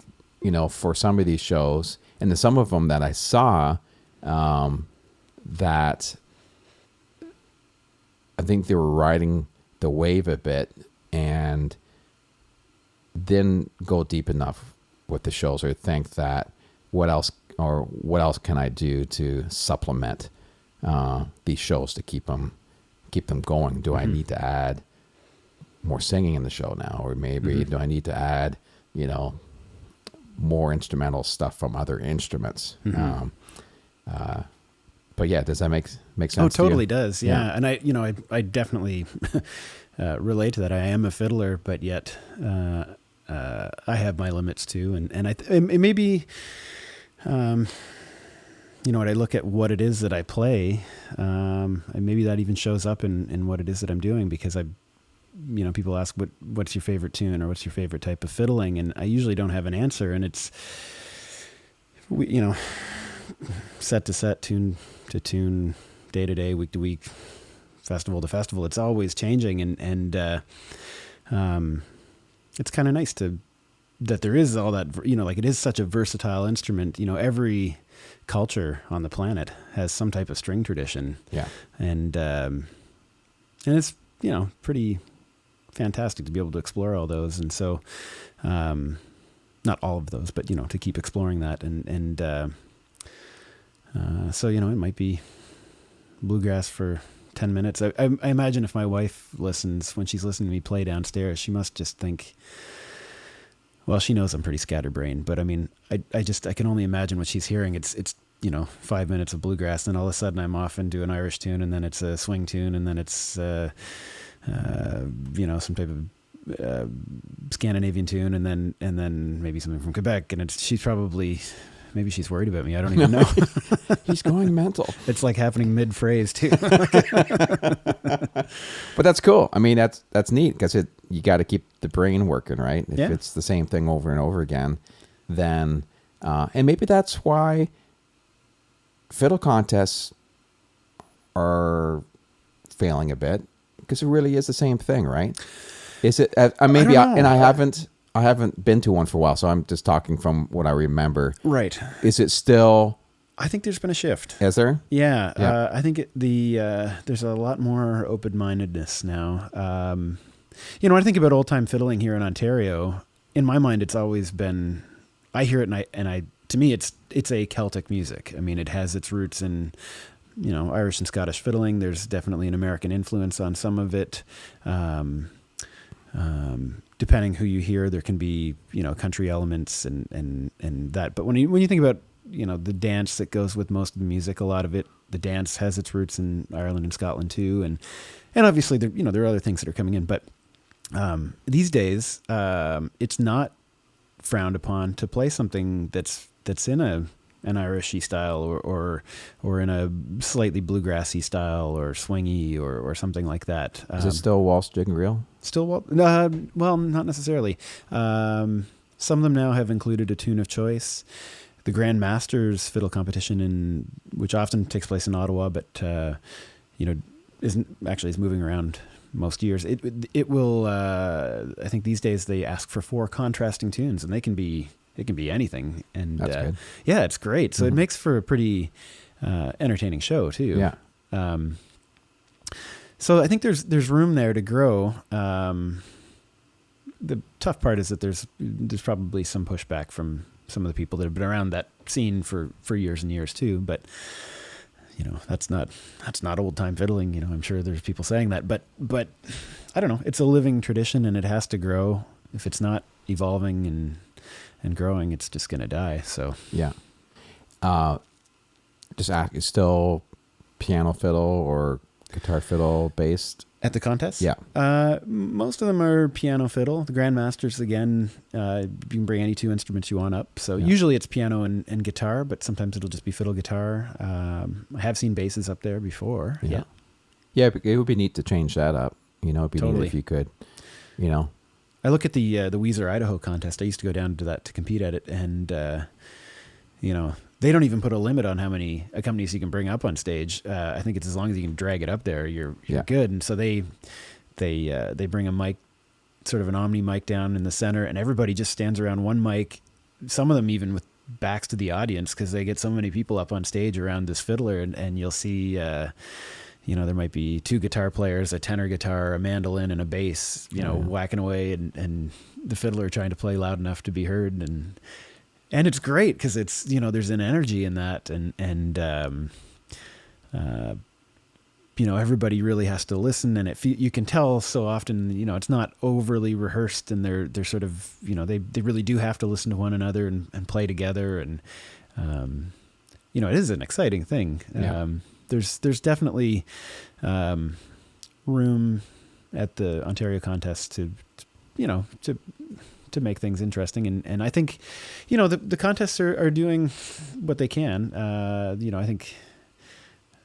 S1: for some of these shows, and some of them that I saw, that I think they were riding the wave a bit and didn't go deep enough with the shows, or think that what else can I do to supplement these shows to keep them going? Do I need to add more singing in the show now, or maybe do I need to add more instrumental stuff from other instruments? But yeah, does that make sense?
S2: Oh, totally does. Yeah. And I definitely relate to that. I am a fiddler, but yet I have my limits too. And it may be, when I look at what it is that I play, and maybe that even shows up in what it is that I'm doing, because people ask what's your favorite tune, or what's your favorite type of fiddling, and I usually don't have an answer. And it's, set to set, tune to tune, day to day, week to week, festival to festival. It's always changing, and it's kind of nice that there is all that, like, it is such a versatile instrument. Every culture on the planet has some type of string tradition. Yeah. And it's, pretty fantastic to be able to explore all those. And so, not all of those, but, to keep exploring that. So, it might be bluegrass for 10 minutes. I imagine if my wife listens, when she's listening to me play downstairs, she must just think, well, she knows I'm pretty scatterbrained, but I mean, I can only imagine what she's hearing. It's 5 minutes of bluegrass, and all of a sudden I'm off into an Irish tune, and then it's a swing tune, and then it's some type of Scandinavian tune, and then maybe something from Quebec, and she's worried about me. I don't even know.
S1: He's going mental.
S2: It's like happening mid-phrase too.
S1: But that's cool. I mean, that's neat because you got to keep the brain working, right? If it's the same thing over and over again, then and maybe that's why fiddle contests are failing a bit, because it really is the same thing, right? Is it? I haven't been to one for a while, so I'm just talking from what I remember.
S2: Right.
S1: Is it still?
S2: I think there's been a shift.
S1: Is there?
S2: Yeah. I think there's a lot more open-mindedness now. When I think about old-time fiddling here in Ontario, in my mind, it's always been. I hear it, to me, it's a Celtic music. I mean, it has its roots in, Irish and Scottish fiddling. There's definitely an American influence on some of it. Depending who you hear, there can be, country elements and that. But when you think about, the dance that goes with most of the music, a lot of it, the dance has its roots in Ireland and Scotland too. And obviously there are other things that are coming in, but these days, it's not frowned upon to play something that's in an Irishy style or in a slightly bluegrassy style or swingy or something like that.
S1: Is it still waltz, jig, and reel?
S2: Still well, not necessarily. Some of them now have included a tune of choice. The Grand Masters fiddle competition, which often takes place in Ottawa, but is moving around most years. It will. I think these days they ask for 4 contrasting tunes, and it can be anything. And
S1: that's good.
S2: Yeah, it's great. So it makes for a pretty entertaining show too.
S1: Yeah.
S2: So I think there's room there to grow. The tough part is that there's probably some pushback from some of the people that have been around that scene for years and years too. But that's not old time fiddling. I'm sure there's people saying that, but I don't know. It's a living tradition, and it has to grow. If it's not evolving and growing, it's just going to die. So
S1: yeah. Just ask, is still piano fiddle or guitar fiddle based
S2: at the contest?
S1: Yeah.
S2: Most of them are piano fiddle. The Grandmasters, again, you can bring any 2 instruments you want up. So usually it's piano and guitar, but sometimes it'll just be fiddle guitar. I have seen basses up there before. Yeah.
S1: It would be neat to change that up. It'd be neat if you could. I
S2: look at the Weezer Idaho contest. I used to go down to that to compete at it, and they don't even put a limit on how many accompanies you can bring up on stage. I think it's as long as you can drag it up there, you're good. And so they bring a mic, sort of an omni mic down in the center, and everybody just stands around one mic. Some of them even with backs to the audience, because they get so many people up on stage around this fiddler, and you'll see. There might be 2 guitar players, a tenor guitar, a mandolin, and a bass, whacking away, and the fiddler trying to play loud enough to be heard. And it's great because it's, there's an energy in that. And everybody really has to listen, and you can tell so often, it's not overly rehearsed, and they're sort of, they really do have to listen to one another and play together. And, it is an exciting thing.
S1: Yeah.
S2: There's definitely room at the Ontario contest to make things interesting, and I think the contests are doing what they can. I think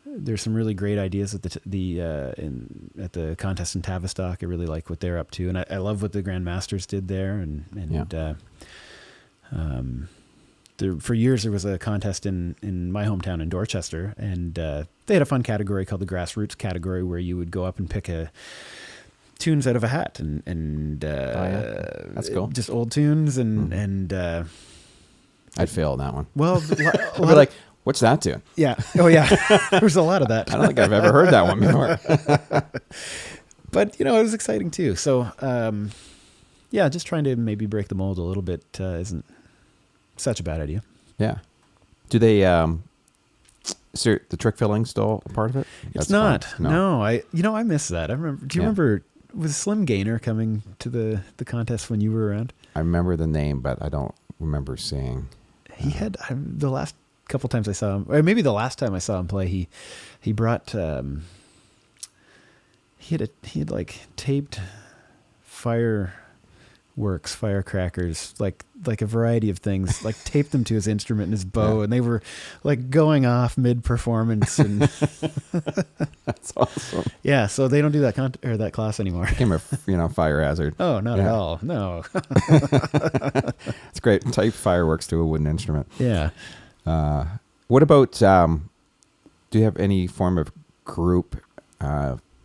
S2: there's some really great ideas at the contest in Tavistock. I really like what they're up to, and I love what the Grand Masters did there, for years there was a contest in my hometown in Dorchester, and they had a fun category called the grassroots category, where you would go up and pick tunes out of a hat, and
S1: that's cool.
S2: Just old tunes, and
S1: I'd fail on that one.
S2: Well,
S1: we're like, what's that tune?
S2: Yeah. Oh yeah. There's a lot of that.
S1: I don't think I've ever heard that one before.
S2: But it was exciting too. So just trying to maybe break the mold a little bit isn't such a bad idea.
S1: Yeah. Do they Is there the trick filling still a part of it?
S2: It's not. No. I miss that. I remember. Do you remember? Was Slim Gaynor coming to the contest when you were around?
S1: I remember the name, but I don't remember seeing.
S2: He had the last couple times I saw him, or maybe the last time I saw him play. He brought. He had like taped firecrackers, like a variety of things, like taped them to his instrument and his bow, and they were like going off mid-performance. And
S1: that's awesome.
S2: Yeah, so they don't do that class anymore.
S1: Became a fire hazard.
S2: Oh, not at all. No.
S1: It's great. Type fireworks to a wooden instrument.
S2: Yeah.
S1: What about? Do you have any form of group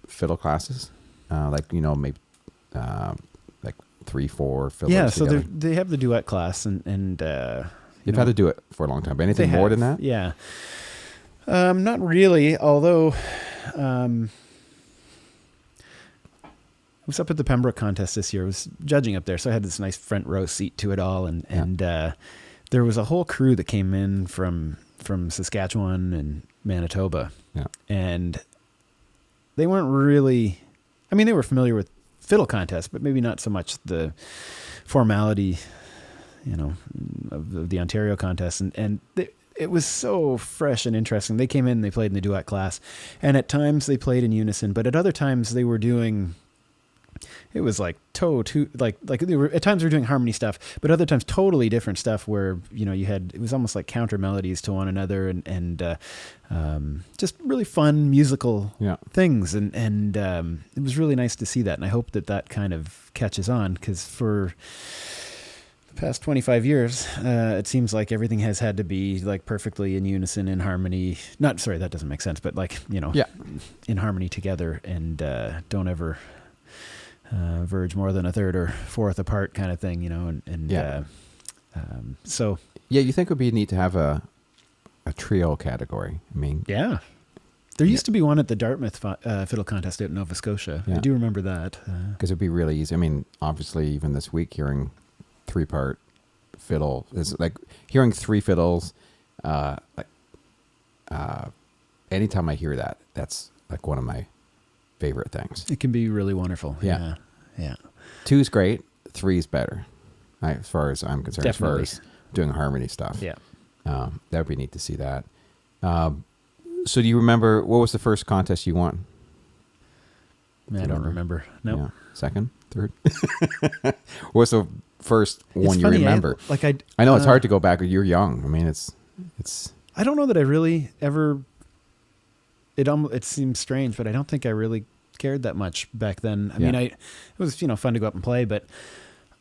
S1: fiddle classes? Maybe like 3-4 fiddlers.
S2: Yeah, so
S1: together?
S2: they have the duet class, and
S1: you've had to do it for a long time. But anything more than that?
S2: Yeah. Not really, although I was up at the Pembroke contest this year. I was judging up there, so I had this nice front row seat to it all, and there was a whole crew that came in from Saskatchewan and Manitoba, and they weren't really. I mean, they were familiar with fiddle contests, but maybe not so much the formality, of the Ontario contest. And it was so fresh and interesting. They came in, they played in the duet class, and at times they played in unison, but at other times they were doing. It was like they were at times they were doing harmony stuff, but other times totally different stuff where it was almost like counter melodies to one another and just really fun musical things and it was really nice to see that, and I hope that kind of catches on, because for the past 25 years it seems like everything has had to be like perfectly in unison, in harmony. That doesn't make sense, but in harmony together, and don't ever verge more than a third or fourth apart kind of thing, so
S1: you think it would be neat to have a trio category. I mean, there
S2: used to be one at the Dartmouth fiddle contest out in Nova Scotia. I do remember that,
S1: because it'd be really easy. I mean, obviously even this week hearing 3-part fiddle is like hearing 3 fiddles. Anytime I hear that, that's like one of my favorite things.
S2: It can be really wonderful. Yeah.
S1: 2's great. 3's better, as far as I'm concerned.
S2: Definitely.
S1: As far as doing harmony stuff.
S2: Yeah.
S1: That would be neat to see that. So do you remember, what was the first contest you won?
S2: I don't remember. No.
S1: Yeah. Second? Third? What was the first one you remember? I know it's hard to go back. You're young. I mean, it's.
S2: I don't know that I really ever. It seems strange, but I don't think I really cared that much back then. I mean, it was fun to go up and play, but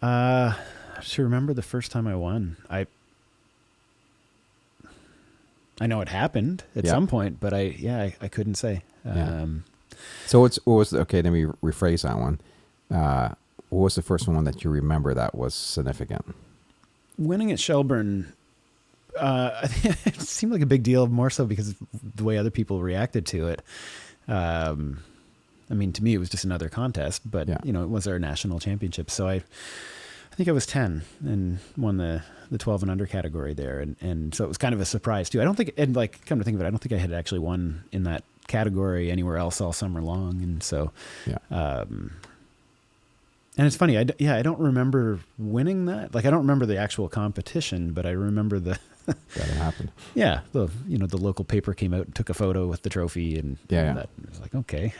S2: I just remember the first time I won. I know it happened at some point, but I couldn't say.
S1: So what was okay? Let me rephrase that one. What was the first one that you remember that was significant? Winning
S2: at Shelburne. It seemed like a big deal, more so because of the way other people reacted to it. I mean, to me, it was just another contest, but it was our national championship. So I think I was 10 and won the 12 and under category there, and so it was kind of a surprise too. I don't think, and like come to think of it, I don't think I had actually won in that category anywhere else all summer long, and so and it's funny, I don't remember winning that. Like, I don't remember the actual competition, but I remember that
S1: it happened.
S2: Yeah, the local paper came out and took a photo with the trophy, and that it was like, okay,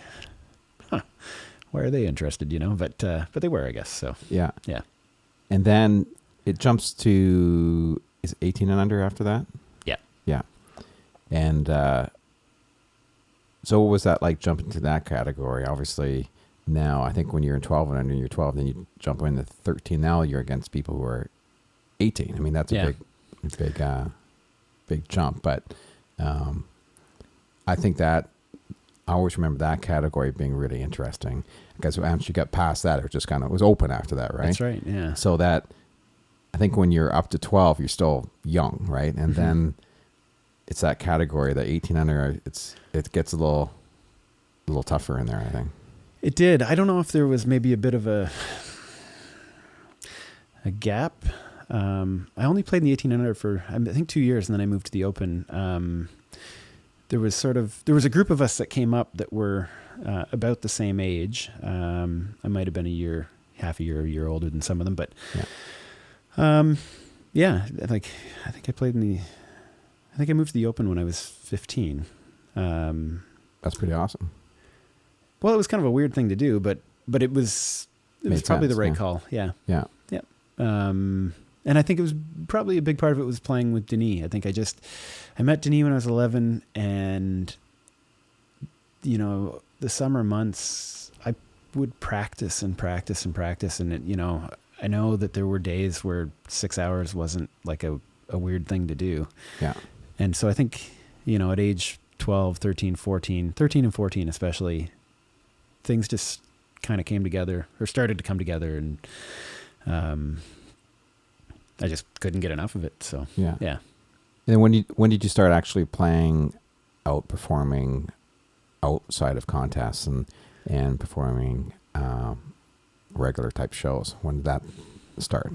S2: why are they interested? But they were, I guess. So
S1: yeah. And then it jumps to, is it 18 and under after that? Yeah. And so what was that like, jumping to that category? Obviously. Now, I think when you're in 12 and under, you're 12, then you jump into 13. Now you're against people who are 18. I mean, that's a big jump. But I think that I always remember that category being really interesting, because once you got past that, it was open after that, right?
S2: That's right. Yeah.
S1: So that, I think when you're up to 12, you're still young, right? And then it's that category, the 18 under. It gets a little tougher in there, I think.
S2: It did. I don't know if there was maybe a bit of a gap. I only played in the 18 under for, I think, 2 years, and then I moved to the open. there was a group of us that came up that were about the same age. I might have been half a year older than some of them, but like I think I moved to the Open when I was 15.
S1: That's pretty awesome.
S2: Well, it was kind of a weird thing to do, but it was probably the right call. Yeah.
S1: Yeah.
S2: Yeah. And I think it was probably a big part of it was playing with Denis. I think I met Denis when I was 11, and, you know, the summer months I would practice and practice and practice. And, you know, I know that there were days where 6 hours wasn't like a weird thing to do.
S1: Yeah.
S2: And so I think, you know, at age 12, 13 and 14 especially, things just kind of came together or started to come together, and I just couldn't get enough of it. So yeah.
S1: And then when did you start actually playing out, performing outside of contests and performing regular type shows? When did that start?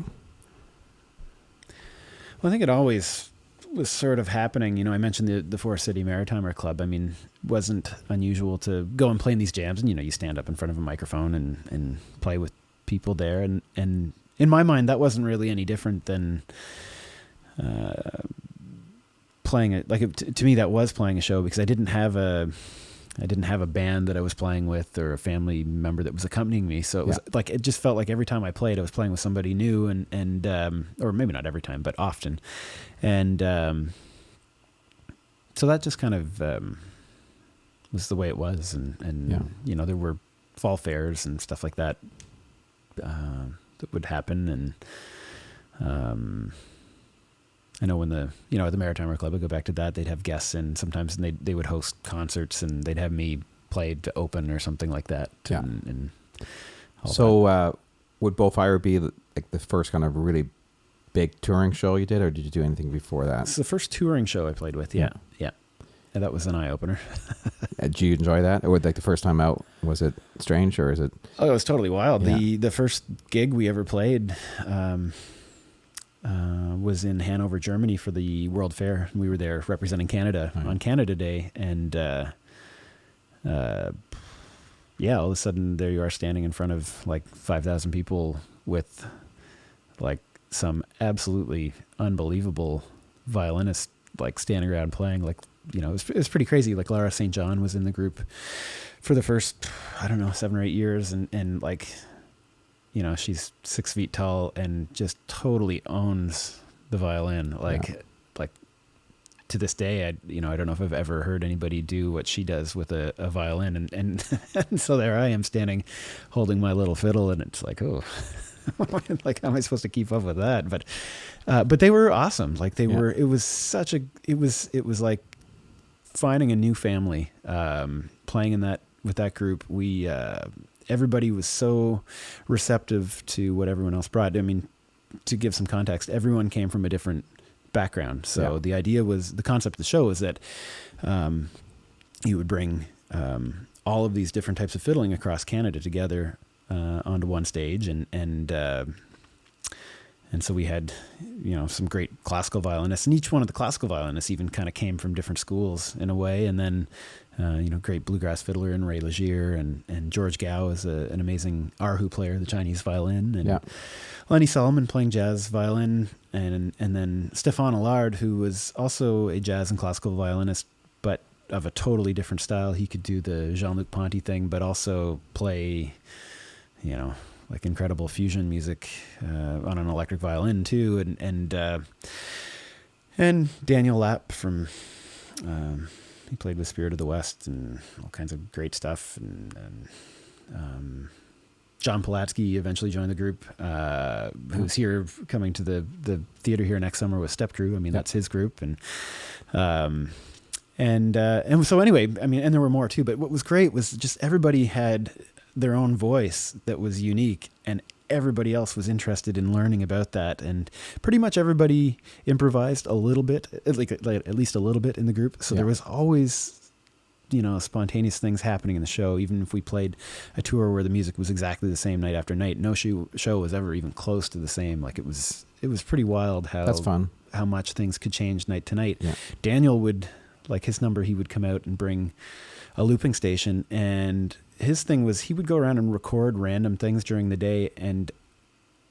S2: Well, I think it always was sort of happening. You know, I mentioned the Forest City Maritimer Club. I mean, it wasn't unusual to go and play in these jams, and, you know, you stand up in front of a microphone and play with people there. And in my mind, that wasn't really any different than playing it. Like, to me, that was playing a show, because I didn't have a band that I was playing with or a family member that was accompanying me. So it was like, it just felt like every time I played, I was playing with somebody new, and or maybe not every time, but often. And so that just kind of was the way it was. And you know, there were fall fairs and stuff like that that would happen. And I know when at the Maritimer Club, I'd go back to that, they'd have guests in sometimes, and they would host concerts, and they'd have me play to open or something like that.
S1: Yeah.
S2: And
S1: so would Bullfire be like the first kind of really big touring show you did, or did you do anything before that?
S2: It's the first touring show I played with. Yeah. And that was an eye opener.
S1: Did you enjoy that? Or like the first time out, was it strange, or is it?
S2: Oh, it was totally wild.
S1: Yeah.
S2: The first gig we ever played was in Hanover, Germany for the World Fair. We were there representing Canada on Canada Day. And all of a sudden there you are standing in front of like 5,000 people with like some absolutely unbelievable violinists like standing around playing. Like, you know, it was pretty crazy. Like Laura St. John was in the group for the first, 7 or 8 years. And like, you know, she's 6 feet tall and just totally owns the violin. Like to this day, I don't know if I've ever heard anybody do what she does with a violin. And so there I am standing holding my little fiddle, and it's like, oh, like, how am I supposed to keep up with that? But they were awesome. Like it was like finding a new family, playing with that group. Everybody was so receptive to what everyone else brought. I mean, to give some context, everyone came from a different background. So the idea was, the concept of the show is that you would bring all of these different types of fiddling across Canada together onto one stage, and so we had, some great classical violinists, and each one of the classical violinists even kind of came from different schools in a way. And then, great bluegrass fiddler in Ray Legier, and George Gao is an amazing erhu player, the Chinese violin, and Lenny Solomon playing jazz violin, and then Stéphane Allard, who was also a jazz and classical violinist, but of a totally different style. He could do the Jean-Luc Ponty thing, but also play, like incredible fusion music on an electric violin too, and Daniel Lapp from he played with Spirit of the West and all kinds of great stuff, and John Polatsky eventually joined the group, who's here coming to the theater here next summer with Step Crew. I mean, that's his group, and so anyway, I mean, and there were more too. But what was great was just everybody had their own voice that was unique, and everybody else was interested in learning about that. And pretty much everybody improvised a little bit, at least a little bit in the group. So there was always, spontaneous things happening in the show. Even if we played a tour where the music was exactly the same night after night, no show was ever even close to the same. Like it was pretty wild how
S1: that's fun,
S2: how much things could change night to night. Daniel would like his number, he would come out and bring a looping station, and his thing was he would go around and record random things during the day and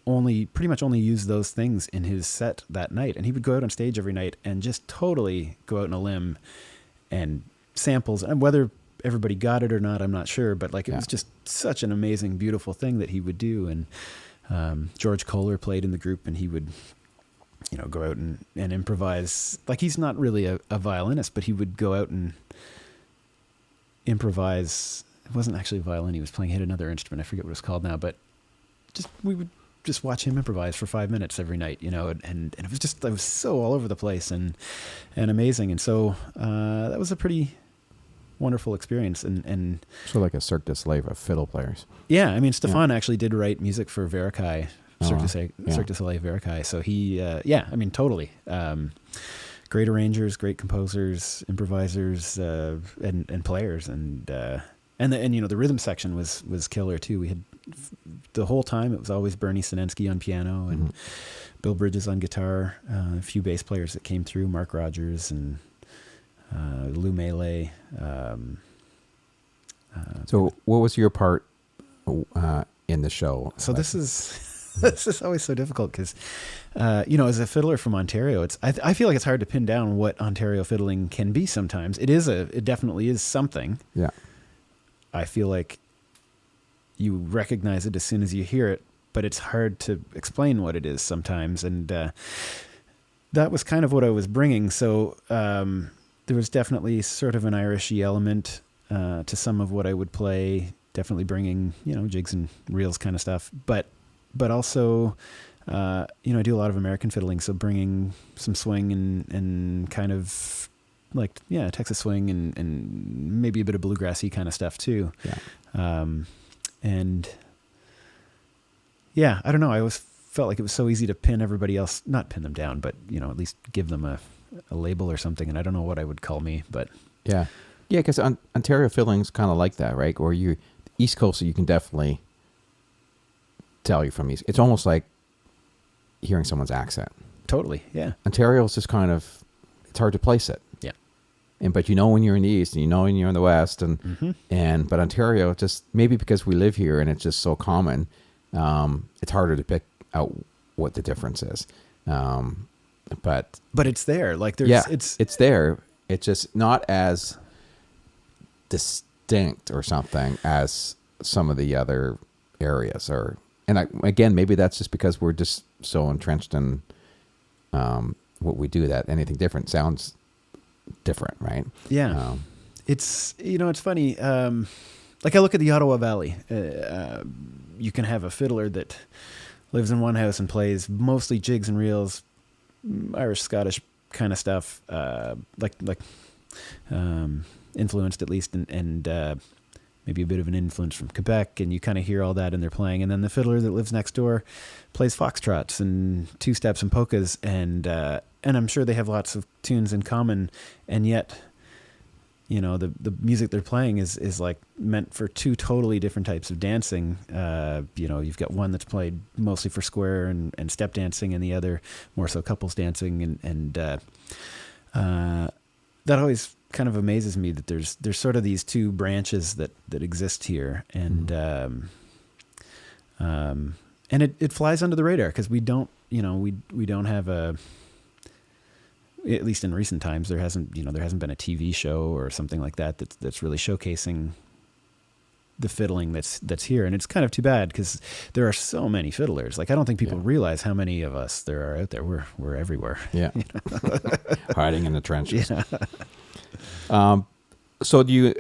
S2: pretty much only use those things in his set that night. And he would go out on stage every night and just totally go out on a limb and samples, and whether everybody got it or not, I'm not sure, but like it was just such an amazing, beautiful thing that he would do. And George Kohler played in the group, and he would, you know, go out and improvise. Like, he's not really a violinist, but he would go out and improvise. It wasn't actually a violin. He was playing, he had another instrument. I forget what it was called now, but we would just watch him improvise for 5 minutes every night, you know, and it was so all over the place and amazing. And so, that was a pretty wonderful experience. And
S1: so like a Cirque du Soleil of fiddle players.
S2: Yeah. I mean, Stefan actually did write music for Verikai, Cirque du Soleil Verikai. So he, I mean, totally. Great arrangers, great composers, improvisers, and players, and you know, the rhythm section was killer too. We had the whole time, it was always Bernie Sinensky on piano and Bill Bridges on guitar, a few bass players that came through, Mark Rogers and Lou Melee.
S1: So what was your part in the show?
S2: So this is always so difficult because, you know, as a fiddler from Ontario, I feel like it's hard to pin down what Ontario fiddling can be sometimes. It definitely is something.
S1: Yeah.
S2: I feel like you recognize it as soon as you hear it, but it's hard to explain what it is sometimes. And that was kind of what I was bringing. So there was definitely sort of an Irishy element to some of what I would play, definitely bringing, you know, jigs and reels kind of stuff. But also, you know, I do a lot of American fiddling, so bringing some swing and kind of like, Texas swing and maybe a bit of bluegrassy kind of stuff too.
S1: Yeah.
S2: And I don't know. I always felt like it was so easy to pin everybody else, not pin them down, but, you know, at least give them a label or something. And I don't know what I would call me, but
S1: yeah, because Ontario fiddling's kind of like that, right? Or East Coast, you can definitely tell you from East. It's almost like hearing someone's accent.
S2: Totally, yeah.
S1: Ontario's just kind of, it's hard to place it.
S2: Yeah.
S1: But you know when you're in the East and you know when you're in the West, but Ontario, just maybe because we live here and it's just so common, it's harder to pick out what the difference is. But
S2: it's there. Like it's
S1: there. It's just not as distinct or something as some of the other areas are. And again, maybe that's just because we're just so entrenched in what we do that anything different sounds different, right?
S2: Yeah. It's, you know, it's funny. Like I look at the Ottawa Valley. You can have a fiddler that lives in one house and plays mostly jigs and reels, Irish, Scottish kind of stuff, influenced at least, and maybe a bit of an influence from Quebec, and you kind of hear all that in their playing. And then the fiddler that lives next door plays foxtrots and two-steps and polkas, and I'm sure they have lots of tunes in common, and yet, you know, the music they're playing is like meant for two totally different types of dancing. You know, you've got one that's played mostly for square and step dancing, and the other more so couples dancing, and that always kind of amazes me that there's sort of these two branches that exist here, and it flies under the radar because we don't have at least in recent times, there hasn't been a TV show or something like that that's really showcasing the fiddling that's here. And it's kind of too bad because there are so many fiddlers. Like, I don't think people realize how many of us there are out there. We're everywhere.
S1: Yeah.
S2: You know?
S1: Hiding in the trenches.
S2: Yeah.
S1: So do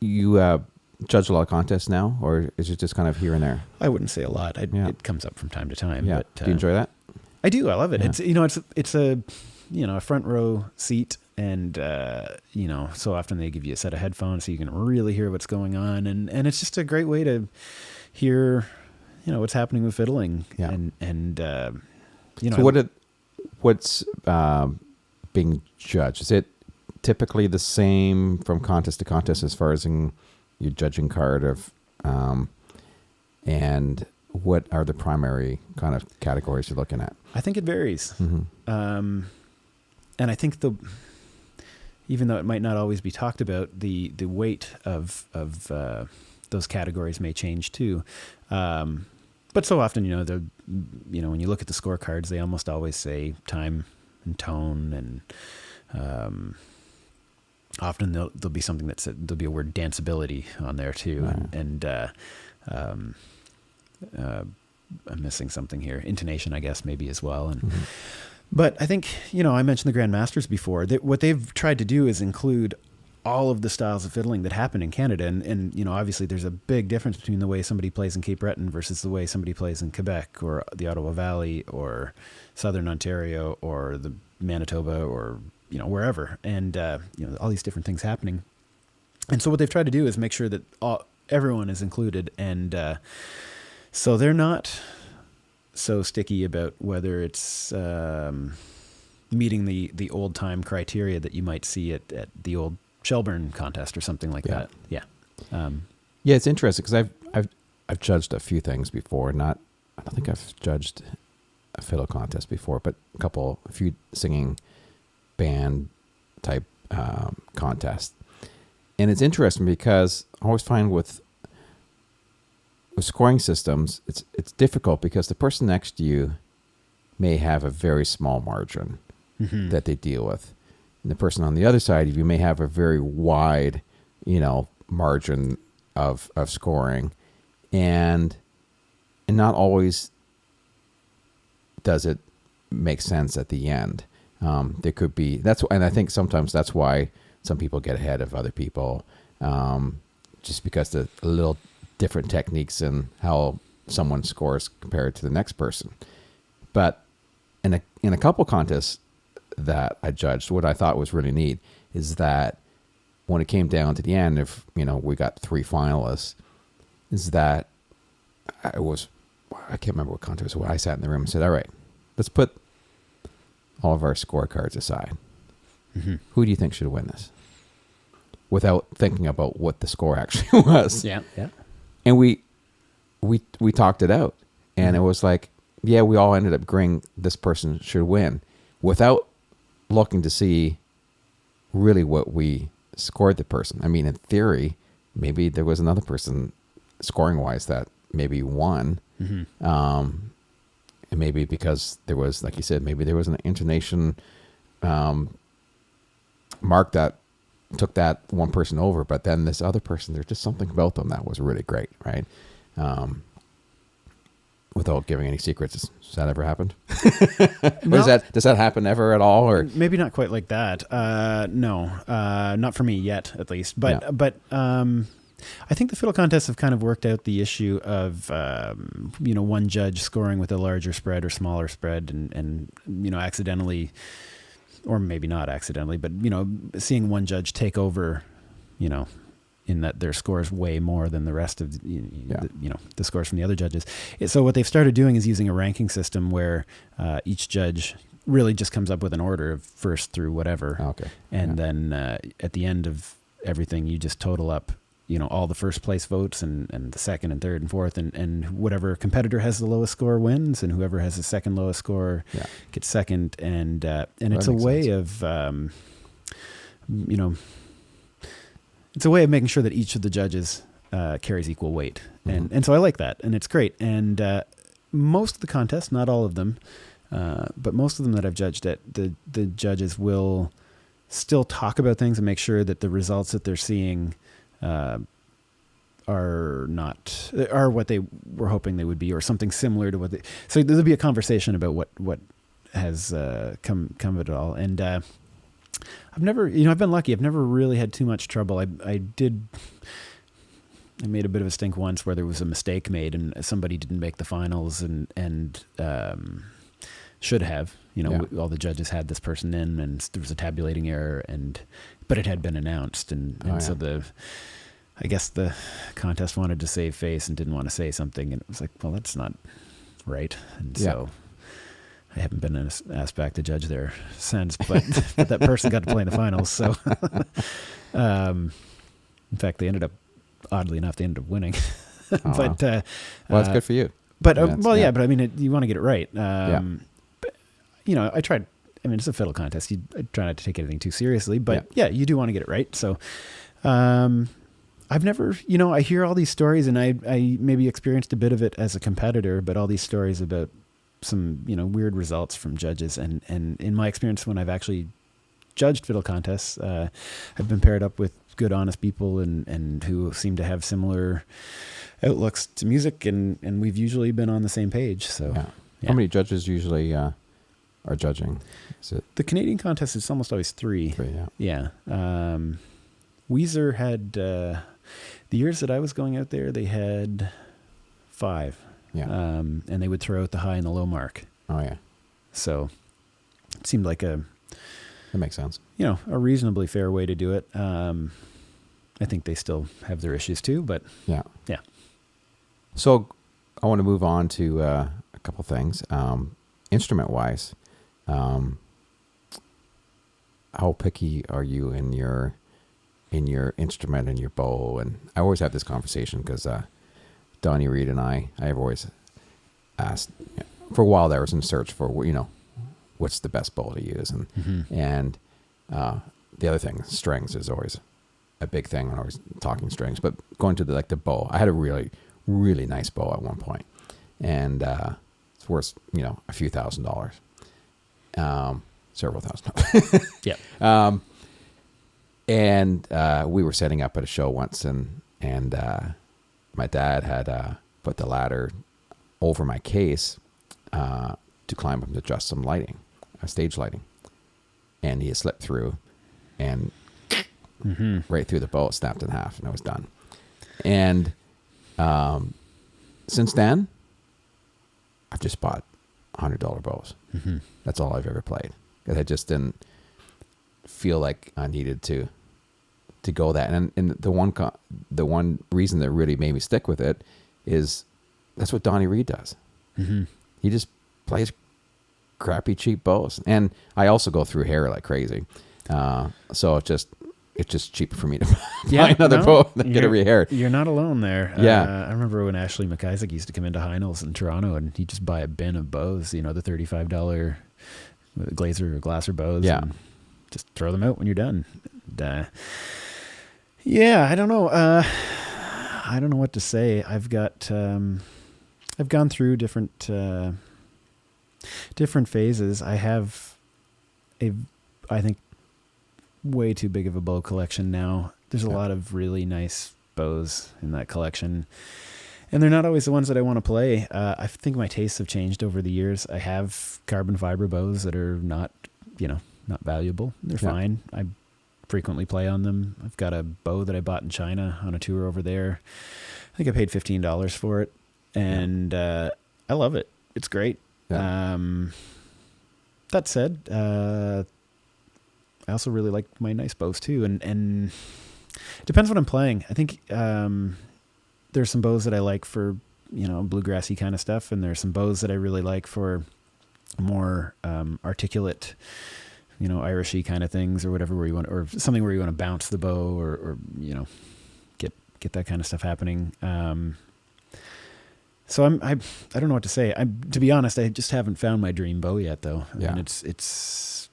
S1: you judge a lot of contests now, or is it just kind of here and there?
S2: I wouldn't say a lot. It comes up from time to time.
S1: Yeah.
S2: But,
S1: do you enjoy that?
S2: I do. I love it.
S1: Yeah.
S2: It's a front row seat, and so often they give you a set of headphones so you can really hear what's going on, and it's just a great way to hear what's happening with fiddling.
S1: Yeah.
S2: So
S1: what's being judged? Is it typically the same from contest to contest as far as in your judging card of and what are the primary kind of categories you're looking at?
S2: I think it varies.
S1: Mm-hmm.
S2: And I think even though it might not always be talked about, the weight of those categories may change too. But so often, when you look at the scorecards, they almost always say time and tone, and often there'll be something there'll be a word danceability on there too, right. I'm missing something here. Intonation, I guess, maybe as well. And but I think, I mentioned the Grandmasters before. What they've tried to do is include all of the styles of fiddling that happen in Canada. And obviously there's a big difference between the way somebody plays in Cape Breton versus the way somebody plays in Quebec or the Ottawa Valley or Southern Ontario or the Manitoba or, wherever. And, all these different things happening. And so what they've tried to do is make sure that everyone is included. And so they're not so sticky about whether it's meeting the old time criteria that you might see at the old Shelburne contest or something like that. Yeah.
S1: Yeah, it's interesting because I've judged a few things before. I don't think I've judged a fiddle contest before, but a few singing band type contests. And it's interesting because I always find with scoring systems, it's difficult because the person next to you may have a very small margin that they deal with. And the person on the other side of you may have a very wide, margin of scoring, and not always does it make sense at the end. There could be and I think sometimes that's why some people get ahead of other people, just because the little different techniques in how someone scores compared to the next person. But in a couple contests that I judged, what I thought was really neat is that when it came down to the end, if we got 3 finalists, is that I can't remember what contest. I sat in the room and said, "All right, let's put all of our scorecards aside. Who do you think should win this?" Without thinking about what the score actually was.
S2: Yeah.
S1: And we talked it out, and it was like, we all ended up agreeing this person should win, without looking to see really what we scored the person. I mean, in theory, maybe there was another person scoring wise that maybe won. And maybe because there was, like you said, maybe there was an intonation mark that took that one person over, but then this other person, there's just something about them that was really great, right? Without giving any secrets, has that ever happened? No. Does that happen ever at all? Or
S2: maybe not quite like that. No, not for me yet, at least. But I think the fiddle contests have kind of worked out the issue of one judge scoring with a larger spread or smaller spread, and accidentally, or maybe not accidentally, but seeing one judge take over, in that their scores way more than the rest of the scores from the other judges. So what they've started doing is using a ranking system where each judge really just comes up with an order of first through whatever.
S1: Okay.
S2: And then at the end of everything, you just total up all the first place votes and the second and third and fourth, and whatever competitor has the lowest score wins, and whoever has the second lowest score gets second. And it's a way of it's a way of making sure that each of the judges carries equal weight. And so I like that, and it's great. And most of the contests, not all of them, but most of them that I've judged at, the judges will still talk about things and make sure that the results that they're seeing are what they were hoping they would be, or something similar to what so there'll be a conversation about what has come of it all. And I've never, I've been lucky. I've never really had too much trouble. I made a bit of a stink once where there was a mistake made and somebody didn't make the finals and should have, all the judges had this person in, and there was a tabulating error, but it had been announced. So I guess the contest wanted to save face and didn't want to say something. And it was like, well, that's not right. And so I haven't been asked back to judge there since, but that person got to play in the finals. So, in fact, oddly enough, they ended up winning. But
S1: well, that's good for you.
S2: But but I mean, you want to get it right. But, I tried I mean, it's a fiddle contest. You try not to take anything too seriously, but yeah, you do want to get it right. So, I've never, I hear all these stories, and I maybe experienced a bit of it as a competitor, but all these stories about some, weird results from judges. And in my experience, when I've actually judged fiddle contests, I've been paired up with good, honest people and who seem to have similar outlooks to music, and we've usually been on the same page. So,
S1: How many judges usually are judging? Is it
S2: the Canadian contest is almost always 3.
S1: 3? Yeah.
S2: Weezer had the years that I was going out there, they had 5.
S1: Yeah.
S2: And they would throw out the high and the low mark.
S1: Oh yeah.
S2: So it seemed like
S1: that makes sense.
S2: A reasonably fair way to do it. I think they still have their issues too, but
S1: yeah.
S2: Yeah.
S1: So I want to move on to a couple things. Instrument wise, how picky are you in your instrument and your bow? And I always have this conversation because Donnie Reed and I've always asked, for a while there, I was in search for, what's the best bow to use. And the other thing, strings is always a big thing when I was talking strings, but going to the bow, I had a really, really nice bow at one point, and it's worth, a few $1,000s, several $1,000s.
S2: Yeah.
S1: And we were setting up at a show once, and my dad had put the ladder over my case to climb up and adjust some lighting, stage lighting, and he had slipped through and right through the bow, snapped in half, and I was done. And since then, I've just bought $100 bows. That's all I've ever played, because I just didn't feel like I needed to go that. And the one reason that really made me stick with it is that's what Donnie Reed does. He just plays crappy, cheap bows. And I also go through hair like crazy. So it's just cheaper for me to buy another bow than get it rehaired.
S2: You're not alone there.
S1: Yeah.
S2: I remember when Ashley McIsaac used to come into Heinel's in Toronto, and he'd just buy a bin of bows, the $35 Glazer or Glasser bows.
S1: Yeah.
S2: And just throw them out when you're done. And, I don't know. I don't know what to say. I've gone through different phases. I have I think, way too big of a bow collection now. There's a lot of really nice bows in that collection, and they're not always the ones that I want to play. I think my tastes have changed over the years. I have carbon fiber bows that are not valuable. They're fine. I frequently play on them. I've got a bow that I bought in China on a tour over there. I think I paid $15 for it, and I love it. It's great. Yeah. That said, I also really like my nice bows too, and it depends what I'm playing. I think there's some bows that I like for bluegrassy kind of stuff, and there's some bows that I really like for more articulate, Irishy kind of things, or whatever, where you want, or something where you want to bounce the bow, or get that kind of stuff happening. So I don't know what to say. To be honest, I just haven't found my dream bow yet, though. I mean, it's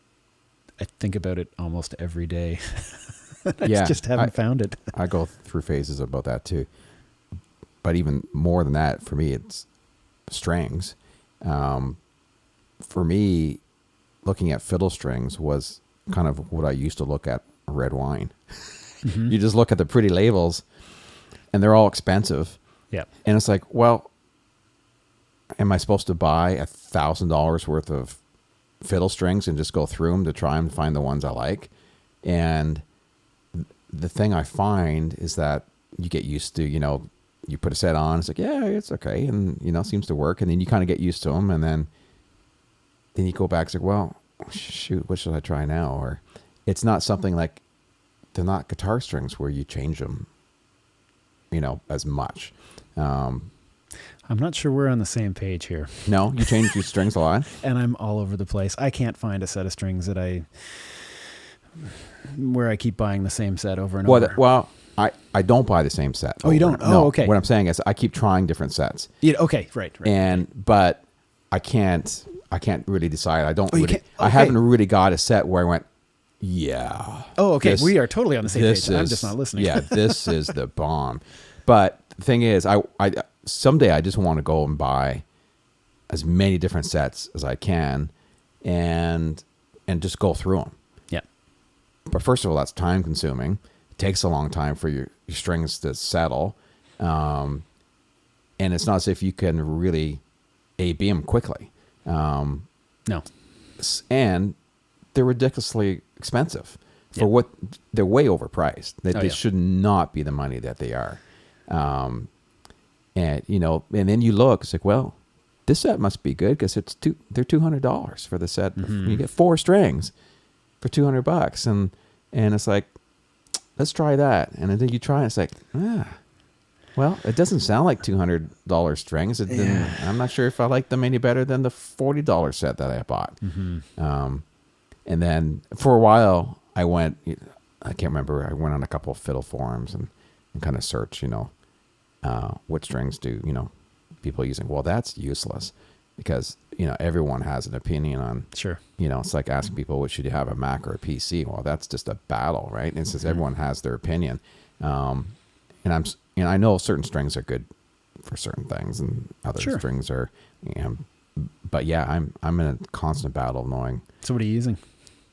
S2: I think about it almost every day. I just haven't found it.
S1: I go through phases about that too. But even more than that, for me, it's strings. For me, looking at fiddle strings was kind of what I used to look at red wine. You just look at the pretty labels, and they're all expensive.
S2: Yeah.
S1: And it's like, well, am I supposed to buy $1,000 worth of fiddle strings and just go through them to try and find the ones I like? And the thing I find is that you get used to, you put a set on, it's like, yeah, it's okay. And, seems to work. And then you kind of get used to them. And then you go back, it's like, well, shoot, what should I try now? Or it's not something like, they're not guitar strings where you change them, as much.
S2: I'm not sure we're on the same page here.
S1: No, you change your strings a lot.
S2: And I'm all over the place. I can't find a set of strings where I keep buying the same set over and over.
S1: Well, I don't buy the same set.
S2: Oh, you don't?
S1: No,
S2: okay.
S1: What I'm saying is I keep trying different sets.
S2: Yeah, okay, right.
S1: But I can't I can't really decide. I don't
S2: you
S1: really,
S2: can't-
S1: I
S2: okay.
S1: haven't really got a set where I went, yeah.
S2: Oh, okay.
S1: this-
S2: We are totally on the same page.
S1: this
S2: I'm
S1: is-
S2: just not listening.
S1: Yeah, this is the bomb. But the thing is, I someday I just want to go and buy as many different sets as I can, and just go through them.
S2: Yeah.
S1: But first of all, that's time consuming. It takes a long time for your strings to settle, and it's not as if you can really A/B them quickly.
S2: No.
S1: And they're ridiculously expensive for
S2: Yeah.
S1: what they're way overpriced. They
S2: Oh, yeah.
S1: should not be the money that they are. And and then you look, it's like, well, this set must be good because they're $200 for the set.
S2: Mm-hmm.
S1: You get 4 strings for $200, and it's like, let's try that. And then you try, and it's like, well, it doesn't sound like $200 strings. It didn't. I'm not sure if I like them any better than the $40 set that I bought.
S2: Mm-hmm.
S1: And then for a while, I can't remember. I went on a couple of fiddle forums and kind of searched, what strings do people using. Well, that's useless because everyone has an opinion on.
S2: Sure.
S1: It's like asking people, should you have a Mac or a PC? Well, that's just a battle, right? And since everyone has their opinion, and I know certain strings are good for certain things, and other
S2: Sure.
S1: strings are. But yeah, I'm in a constant battle knowing.
S2: So what are you using?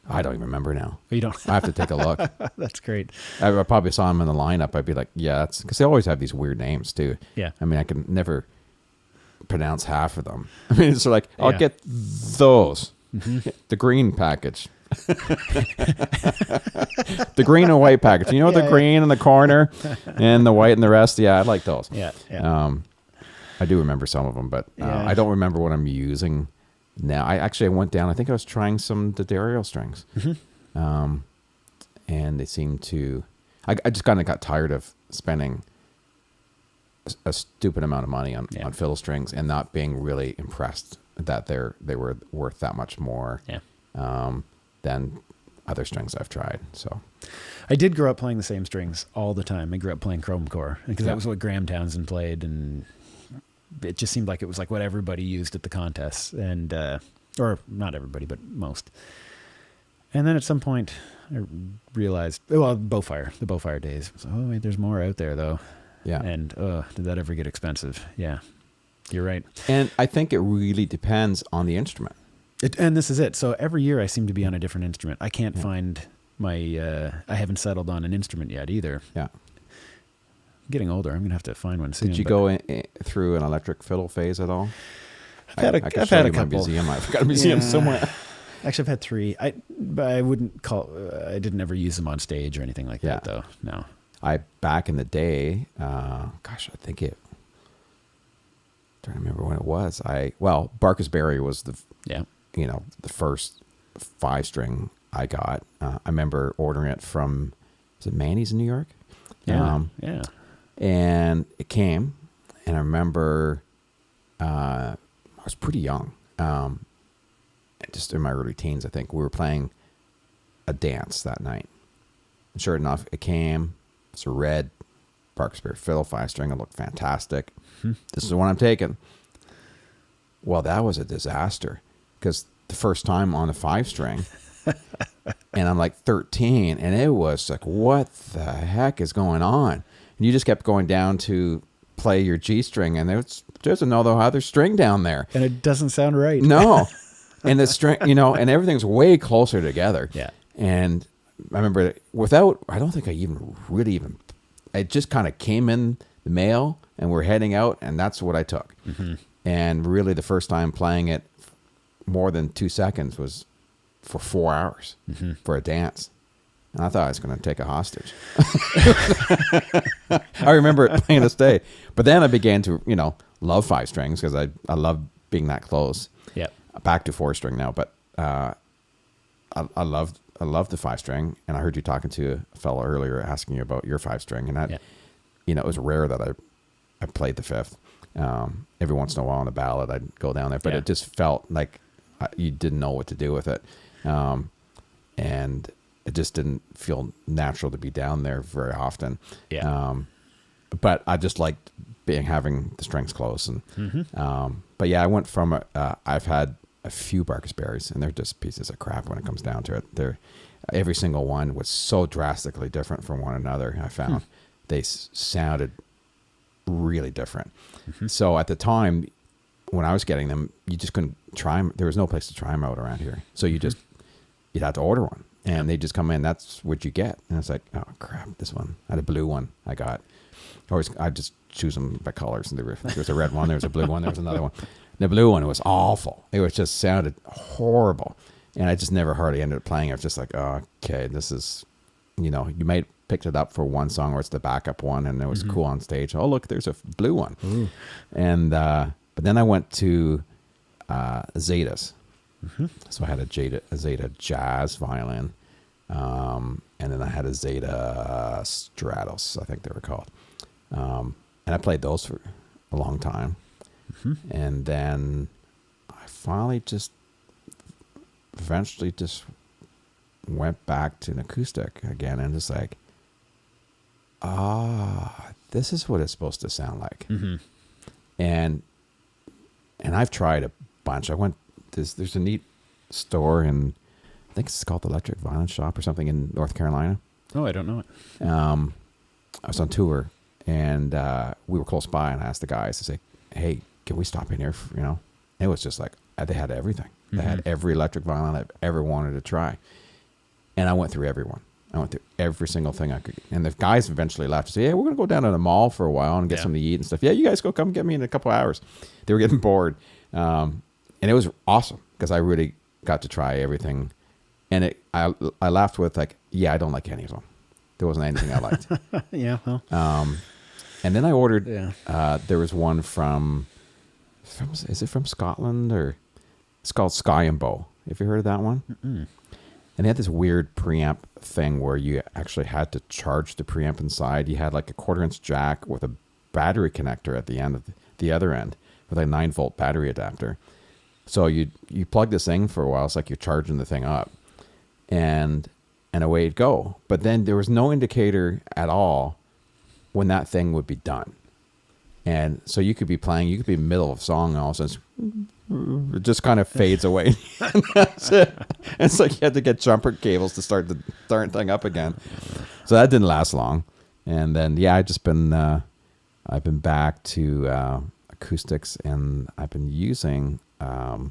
S1: I don't even remember now.
S2: Oh, you don't.
S1: I have to take a look.
S2: That's great.
S1: I probably saw them in the lineup. I'd be like, yeah, that's because they always have these weird names too.
S2: Yeah.
S1: I mean, I can never pronounce half of them. I mean, it's like, I'll
S2: Yeah.
S1: get those. The green package. The green and white package. The
S2: Yeah.
S1: green in the corner and the white and the rest. Yeah, I like those.
S2: Yeah. Yeah.
S1: I do remember some of them, but
S2: Yeah.
S1: I don't remember what I'm using now. I went down. I think I was trying some D'Addario strings, and they seemed to. I just kind of got tired of spending a stupid amount of money on fiddle strings and not being really impressed that they were worth that much more than other strings I've tried. So
S2: I did grow up playing the same strings all the time. I grew up playing chrome core because that was what Graham Townsend played, and it just seemed like it was like what everybody used at the contests, and or not everybody, but most. And then at some point, I realized, the Bowfire days. So, oh wait, there's more out there though.
S1: yeah.
S2: And did that ever get expensive? Yeah, you're right.
S1: And I think it really depends on the instrument.
S2: And this is it. So every year I seem to be on a different instrument. I can't find my. I haven't settled on an instrument yet either.
S1: Yeah.
S2: I'm getting older. I'm gonna have to find one soon.
S1: Did you go through an electric fiddle phase at all?
S2: I've had
S1: I could
S2: I've
S1: show
S2: had
S1: you
S2: a
S1: my
S2: couple.
S1: museum. I've got a museum somewhere.
S2: Actually, I've had 3. But I wouldn't call. I didn't ever use them on stage or anything like that, though. No.
S1: Back in the day, I think trying to remember when it was. Barkus Berry was the first 5-string I got. I remember ordering it from, is it Manny's in New York?
S2: Yeah.
S1: And it came, and I remember I was pretty young, just in my early teens, I think. We were playing a dance that night. And sure enough, it came. It's a red Barkus Berry fiddle 5-string. It looked fantastic. This is the one I'm taking. Well, that was a disaster because the first time on the 5-string, and I'm like 13, and it was like, what the heck is going on? And you just kept going down to play your G string, and there's another other string down there.
S2: And it doesn't sound right.
S1: No. And the string, and everything's way closer together.
S2: Yeah.
S1: And I remember I don't think I it just kind of came in the mail, and we're heading out, and that's what I took. And really the first time playing it more than 2 seconds was for 4 hours for a dance. And I thought I was going to take a hostage. I remember it playing this day. But then I began to, love 5-strings because I love being that close.
S2: Yeah.
S1: Back to 4-string now, but I love the 5-string. And I heard you talking to a fellow earlier asking you about your 5-string, and that, it was rare that I played the 5th. Every once in a while on a ballad, I'd go down there, but it just felt like you didn't know what to do with it, and it just didn't feel natural to be down there very often. But I just liked having the strings close, and but yeah, I went from I've had a few Barksberries, and they're just pieces of crap when it comes down to it. Every single one was so drastically different from one another. I found they sounded really different. So at the time when I was getting them, you just couldn't try them. There was no place to try them out around here. So you'd have to order one, and they just come in. That's what you get. And it's like, oh crap, this one. I had a blue one I got. I just choose them by colors. And there was a red one, there was a blue one, there was another one. The blue one was awful. It was just sounded horrible. And I just never hardly ended up playing it. It's just like, oh, okay, this is, you might picked it up for one song or it's the backup one, and it was cool on stage. Oh, look, there's a blue one. Ooh. And but then I went to Zetas. So I had a Zeta jazz violin, and then I had a Zeta Stratos, I think they were called. And I played those for a long time. And then I finally eventually went back to an acoustic again, and just like, this is what it's supposed to sound like. And I've tried a bunch. I went, there's a neat store in, I think it's called the Electric Violin Shop or something in North Carolina.
S2: Oh, I don't know it.
S1: I was on tour, and we were close by, and I asked the guys to say, hey, can we stop in here? It was just like, they had everything. They had every electric violin I've ever wanted to try. And I went through everyone. I went through every single thing I could. And the guys eventually left to say, yeah, we're going to go down to the mall for a while and get something to eat and stuff. Yeah, you guys come get me in a couple of hours. They were getting bored. And it was awesome because I really got to try everything. And I laughed with like, yeah, I don't like any of them. There wasn't anything I liked.
S2: Yeah. Well.
S1: And then I ordered, there was one is it from Scotland, or it's called Sky and Bow. Have you heard of that one? And they had this weird preamp thing where you actually had to charge the preamp inside. You had like a 1/4-inch jack with a battery connector at the end of the other end with a 9-volt battery adapter. So you plug this in for a while. It's like you're charging the thing up, and away it'd go. But then there was no indicator at all when that thing would be done. And so you could be playing, you could be in the middle of a song, and all of a sudden it just kind of fades away. And that's it. It's like you had to get jumper cables to start the darn thing up again. So that didn't last long. And then, I've been back to acoustics, and I've been using, do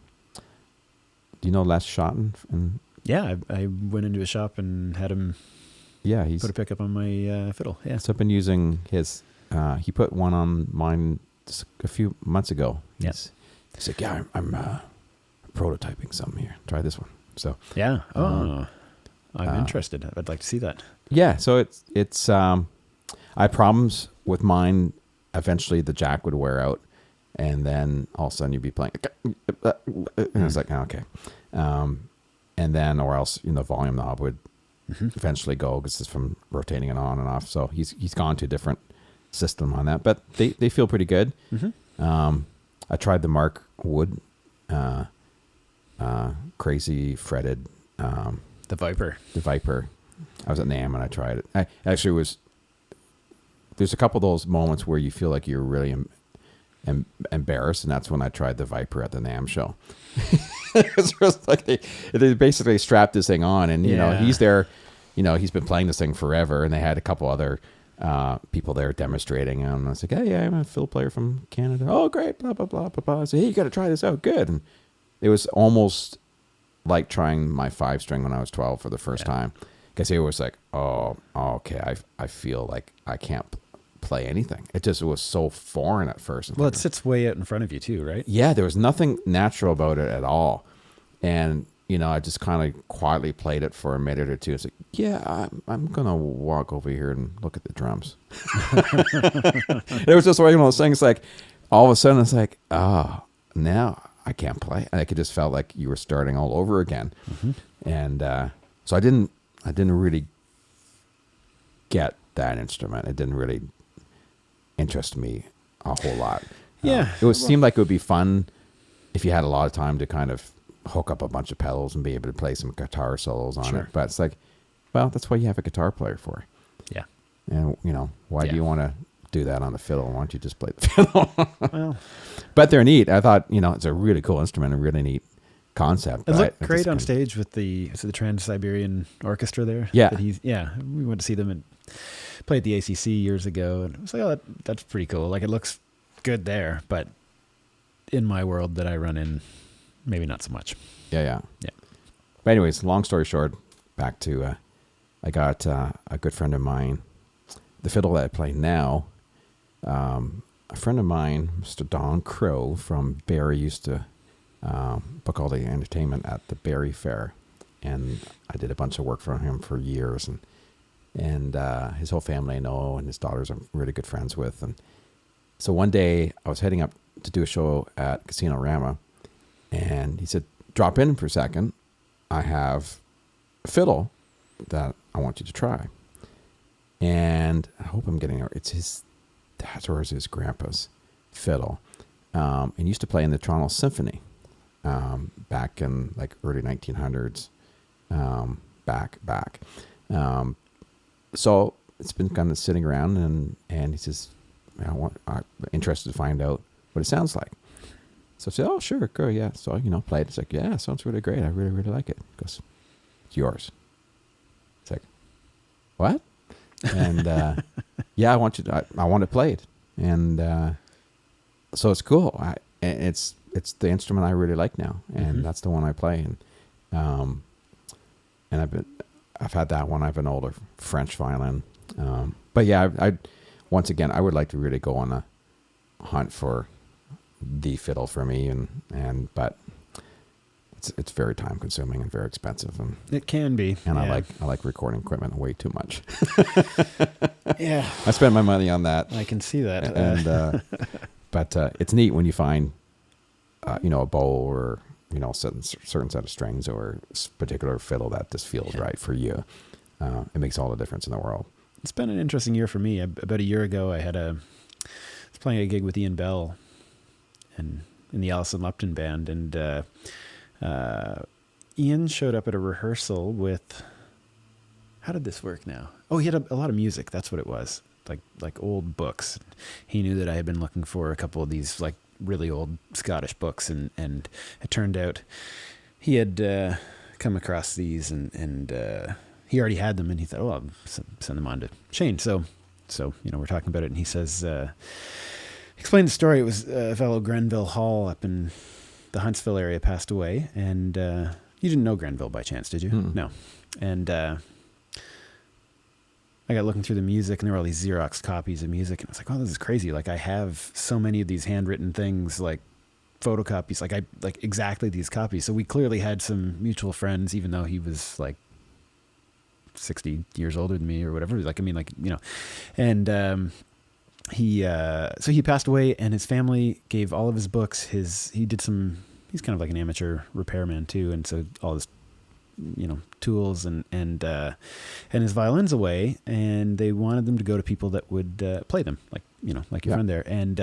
S1: you know Les Schotten?
S2: Yeah, I went into a shop and had him put a pickup on my fiddle. Yeah.
S1: So I've been using his, he put one on mine just a few months ago.
S2: Yes.
S1: He said, yeah, I'm prototyping something here. Try this one. So
S2: yeah. I'm interested. I'd like to see that.
S1: Yeah. So it's I had problems with mine. Eventually the jack would wear out, and then all of a sudden you'd be playing, and it's like, okay. And then, or else, the volume knob would eventually go because it's from rotating it on and off. So he's gone to a different system on that, but they feel pretty good. I tried the Mark Wood, crazy fretted,
S2: the Viper.
S1: I was at NAMM and I tried it. I actually there's a couple of those moments where you feel like you're really embarrassed, and that's when I tried the Viper at the NAMM show. It's just like they basically strapped this thing on, and he's there, he's been playing this thing forever, and they had a couple other people there demonstrating, and I was like, hey, yeah, I'm a fiddle player from Canada. Oh, great, blah blah blah blah blah. I said, hey, you got to try this out. Good. And it was almost like trying my 5-string when I was 12 for the first time, because it was like, oh, okay, I feel like I can't play anything. It was so foreign at first.
S2: Well, it sits way out in front of you too, right?
S1: Yeah, there was nothing natural about it at all. And I just kind of quietly played it for a minute or two. It's like, yeah, I'm gonna walk over here and look at the drums. It was just one of those things, like all of a sudden it's like, now I can't play. And it just felt like you were starting all over again. And so I didn't really get that instrument. It didn't really interest me a whole lot. Seemed like it would be fun if you had a lot of time to kind of hook up a bunch of pedals and be able to play some guitar solos on it. But it's like, well, that's what you have a guitar player for.
S2: Yeah.
S1: And why do you want to do that on the fiddle? Why don't you just play the fiddle? Well, but they're neat. I thought, it's a really cool instrument, a really neat concept.
S2: It looked great on stage with the Trans-Siberian Orchestra there.
S1: Yeah.
S2: We went to see them and play at the ACC years ago, and it was like, oh, that's pretty cool. Like, it looks good there, but in my world that I run in, maybe not so much.
S1: Yeah. But anyways, long story short, back to I got a good friend of mine. The fiddle that I play now, a friend of mine, Mr. Don Crow from Barrie, used to book all the entertainment at the Barrie Fair, and I did a bunch of work for him for years, and his whole family I know, and his daughters I'm really good friends with. And so one day I was heading up to do a show at Casino Rama, and he said, drop in for a second. I have a fiddle that I want you to try. And I hope I'm getting it. It's his dad's or his grandpa's fiddle. And used to play in the Toronto Symphony back in like early 1900s. Back. So it's been kind of sitting around, and he says, I'm interested to find out what it sounds like. So I said, oh, sure, go, yeah. So, play it. It's like, yeah, it sounds really great. I really, really like it. He goes, it's yours. It's like, what? And yeah, I want to play it. And so it's cool. It's the instrument I really like now, and that's the one I play. And I've had that one. I have an older French violin. But yeah, I once again, I would like to really go on a hunt for the fiddle for me, but it's very time consuming and very expensive, and
S2: it can be.
S1: And I like recording equipment way too much.
S2: Yeah,
S1: I spend my money on that.
S2: I can see that.
S1: And but it's neat when you find a bow or certain set of strings or particular fiddle that just feels right for you. It makes all the difference in the world.
S2: It's been an interesting year for me. About a year ago, I was playing a gig with Ian Bell and in the Alison Lupton band, and Ian showed up at a rehearsal with, how did this work now? Oh, he had a lot of music. That's what it was. Like old books. He knew that I had been looking for a couple of these like really old Scottish books, and it turned out he had come across these, and he already had them, and he thought, oh, I'll send them on to Shane. So we're talking about it, and he says, explain the story. It was a fellow Grenville Hall up in the Huntsville area passed away, and you didn't know Grenville by chance, did you? No. And I got looking through the music, and there were all these Xerox copies of music, and I was like, oh, this is crazy. Like, I have so many of these handwritten things, like photocopies, like exactly these copies. So we clearly had some mutual friends, even though he was like 60 years older than me or whatever. And so he passed away, and his family gave all of his books. He's kind of like an amateur repairman too, and so all his tools and his violins away, and they wanted them to go to people that would play them, like your friend there. And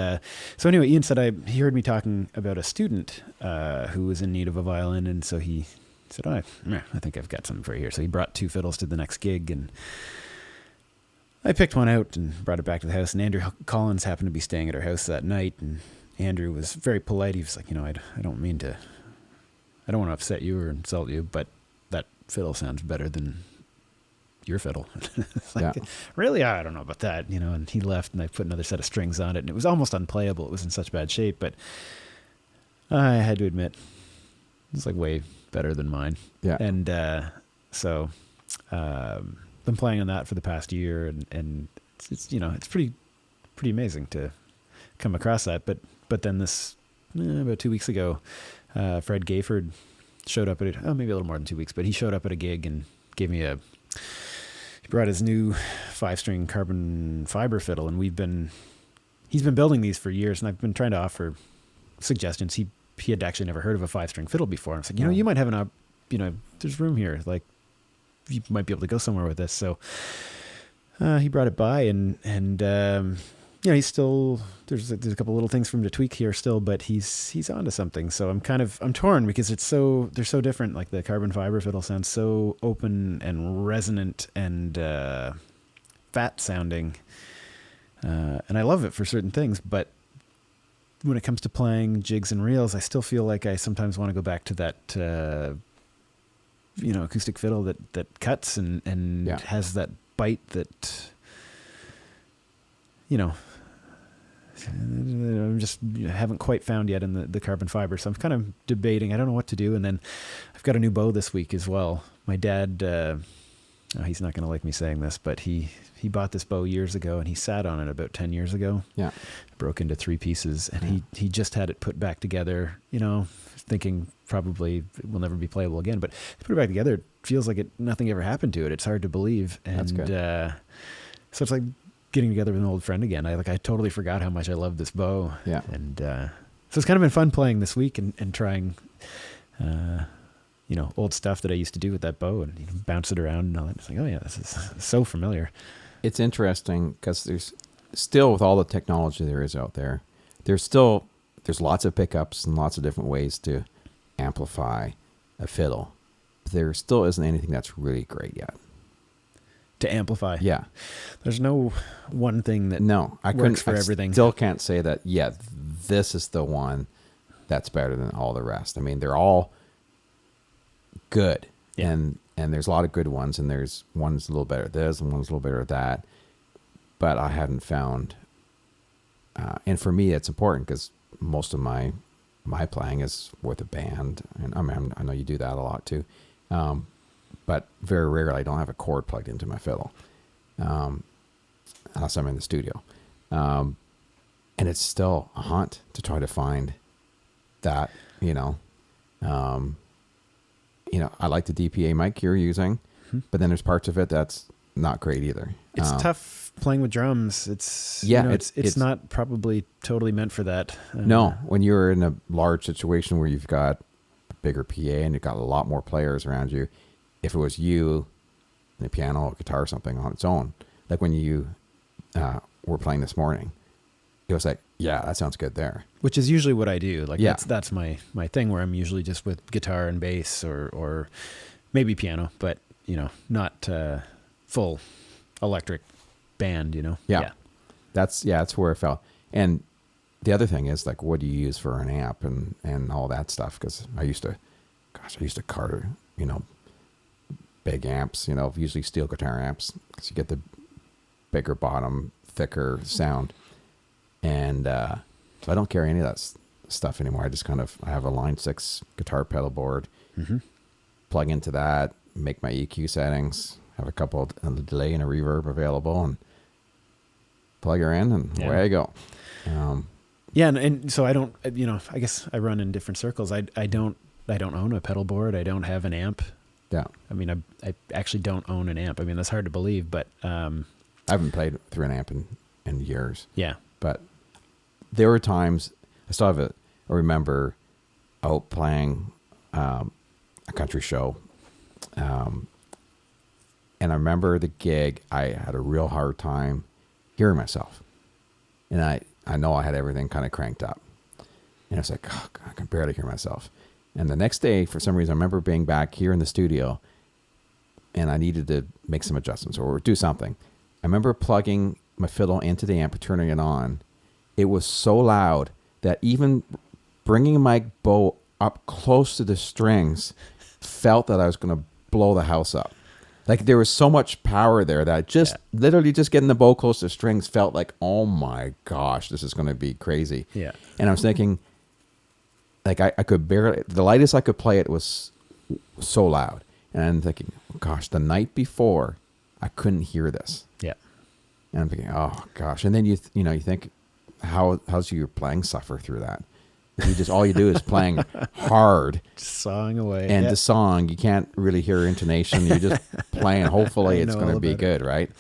S2: so anyway, Ian said he heard me talking about a student who was in need of a violin, and so he said, oh, I think I've got something for you here. So he brought two fiddles to the next gig, and I picked one out and brought it back to the house, and Andrew Collins happened to be staying at our house that night, and Andrew was very polite. He was like, I don't want to upset you or insult you, but that fiddle sounds better than your fiddle. Really? I don't know about that, and he left, and I put another set of strings on it, and it was almost unplayable. It was in such bad shape, but I had to admit, it's like way better than mine. Yeah. And so been playing on that for the past year, and it's pretty amazing to come across that. But then this about 2 weeks ago, Fred Gayford showed up at maybe a little more than 2 weeks, but he showed up at a gig and gave me he brought his new 5-string carbon fiber fiddle, and he's been building these for years, and I've been trying to offer suggestions. He had actually never heard of a 5-string fiddle before. I was like, you might have there's room here. Like, you might be able to go somewhere with this. So he brought it by, and he's still, there's a couple little things for him to tweak here still, but he's onto something. So I'm torn because they're so different. Like, the carbon fiber fiddle sounds so open and resonant and fat sounding, and I love it for certain things, but when it comes to playing jigs and reels, I still feel like I sometimes want to go back to that, acoustic fiddle that cuts and has that bite that, I'm just haven't quite found yet in the carbon fiber. So I'm kind of debating. I don't know what to do. And then I've got a new bow this week as well. My dad, he's not going to like me saying this, but he bought this bow years ago and he sat on it about 10 years ago.
S1: Yeah.
S2: Broke into 3 pieces and he just had it put back together, thinking probably it will never be playable again, but he put it back together. It feels like nothing ever happened to it. It's hard to believe. And,
S1: that's good.
S2: So it's like getting together with an old friend again. I totally forgot how much I love this bow.
S1: Yeah.
S2: And, so it's kind of been fun playing this week and trying, old stuff that I used to do with that bow and bounce it around and all that. It's like, oh yeah, this is so familiar.
S1: It's interesting because there's still, with all the technology there is out there, there's lots of pickups and lots of different ways to amplify a fiddle. There still isn't anything that's really great yet.
S2: To amplify.
S1: Yeah.
S2: There's no one thing that works for everything.
S1: Still can't say that, this is the one that's better than all the rest. I mean, they're all good. Yeah. And there's a lot of good ones, and there's one's a little better at this and one's a little better at that. But I hadn't found, and for me, it's important because most of my playing is with a band. And I know you do that a lot too. But very rarely I don't have a cord plugged into my fiddle, unless I'm in the studio. And it's still a hunt to try to find that, I like the DPA mic you're using, but then there's parts of it that's not great either.
S2: It's tough playing with drums. It's not probably totally meant for that.
S1: No, when you're in a large situation where you've got a bigger PA and you've got a lot more players around you, if it was you and a piano or guitar or something on its own, like when you were playing this morning, it was like, yeah, that sounds good there.
S2: Which is usually what I do. Like that's my thing, where I'm usually just with guitar and bass or maybe piano, but not full electric band,
S1: Yeah. That's where it felt. And the other thing is, like, what do you use for an amp and all that stuff? Because I used to cart, big amps, usually steel guitar amps, because you get the bigger bottom, thicker sound. And so I don't carry any of that stuff anymore. I just I have a Line 6 guitar pedal board, plug into that, make my EQ settings, have a couple of a delay and a reverb available, and plug her in, and away I go.
S2: And so I don't, I guess I run in different circles. I don't own a pedal board. I don't have an amp.
S1: Yeah.
S2: I mean, I actually don't own an amp. I mean, that's hard to believe, but
S1: I haven't played through an amp in years.
S2: Yeah.
S1: But there were times I still have I remember out playing a country show, and I remember the gig. I had a real hard time hearing myself, and I know I had everything kind of cranked up, and I was like, oh, God, I can barely hear myself. And the next day, for some reason, I remember being back here in the studio, and I needed to make some adjustments or do something. I remember plugging my fiddle into the amp, turning it on. It was so loud that even bringing my bow up close to the strings felt that I was going to blow the house up. Like, there was so much power there that literally just getting the bow close to the strings felt like, oh my gosh, this is going to be crazy.
S2: Yeah.
S1: And I was thinking, like, I could barely, the lightest I could play it was so loud. And I'm thinking, gosh, the night before, I couldn't hear this.
S2: Yeah.
S1: And I'm thinking, oh gosh. And then you think, how's your playing suffer through that? All you do is playing hard,
S2: just sawing away,
S1: and the song, you can't really hear intonation. You're just playing. Hopefully, it's going to be good, right?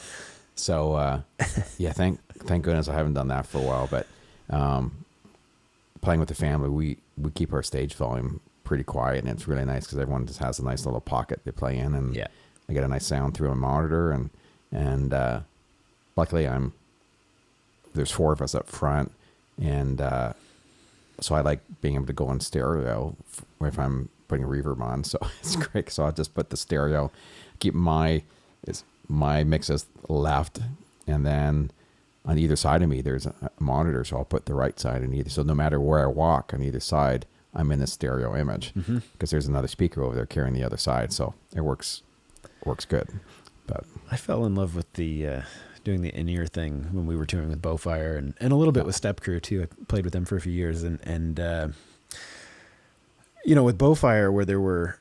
S1: So, thank goodness I haven't done that for a while. But playing with the family, we keep our stage volume pretty quiet, and it's really nice because everyone just has a nice little pocket they play in, and I get a nice sound through a monitor, and luckily there's 4 of us up front, and so I like being able to go in stereo if I'm putting a reverb on. So it's great. So I just put the stereo, keep my mixes left, and then on either side of me, there's a monitor, so I'll put the right side in either. So no matter where I walk on either side, I'm in the stereo image because there's another speaker over there carrying the other side. So it works good. But
S2: I fell in love with the doing the in-ear thing when we were touring with Bowfire and a little bit with Step Crew too. I played with them for a few years and with Bowfire where there were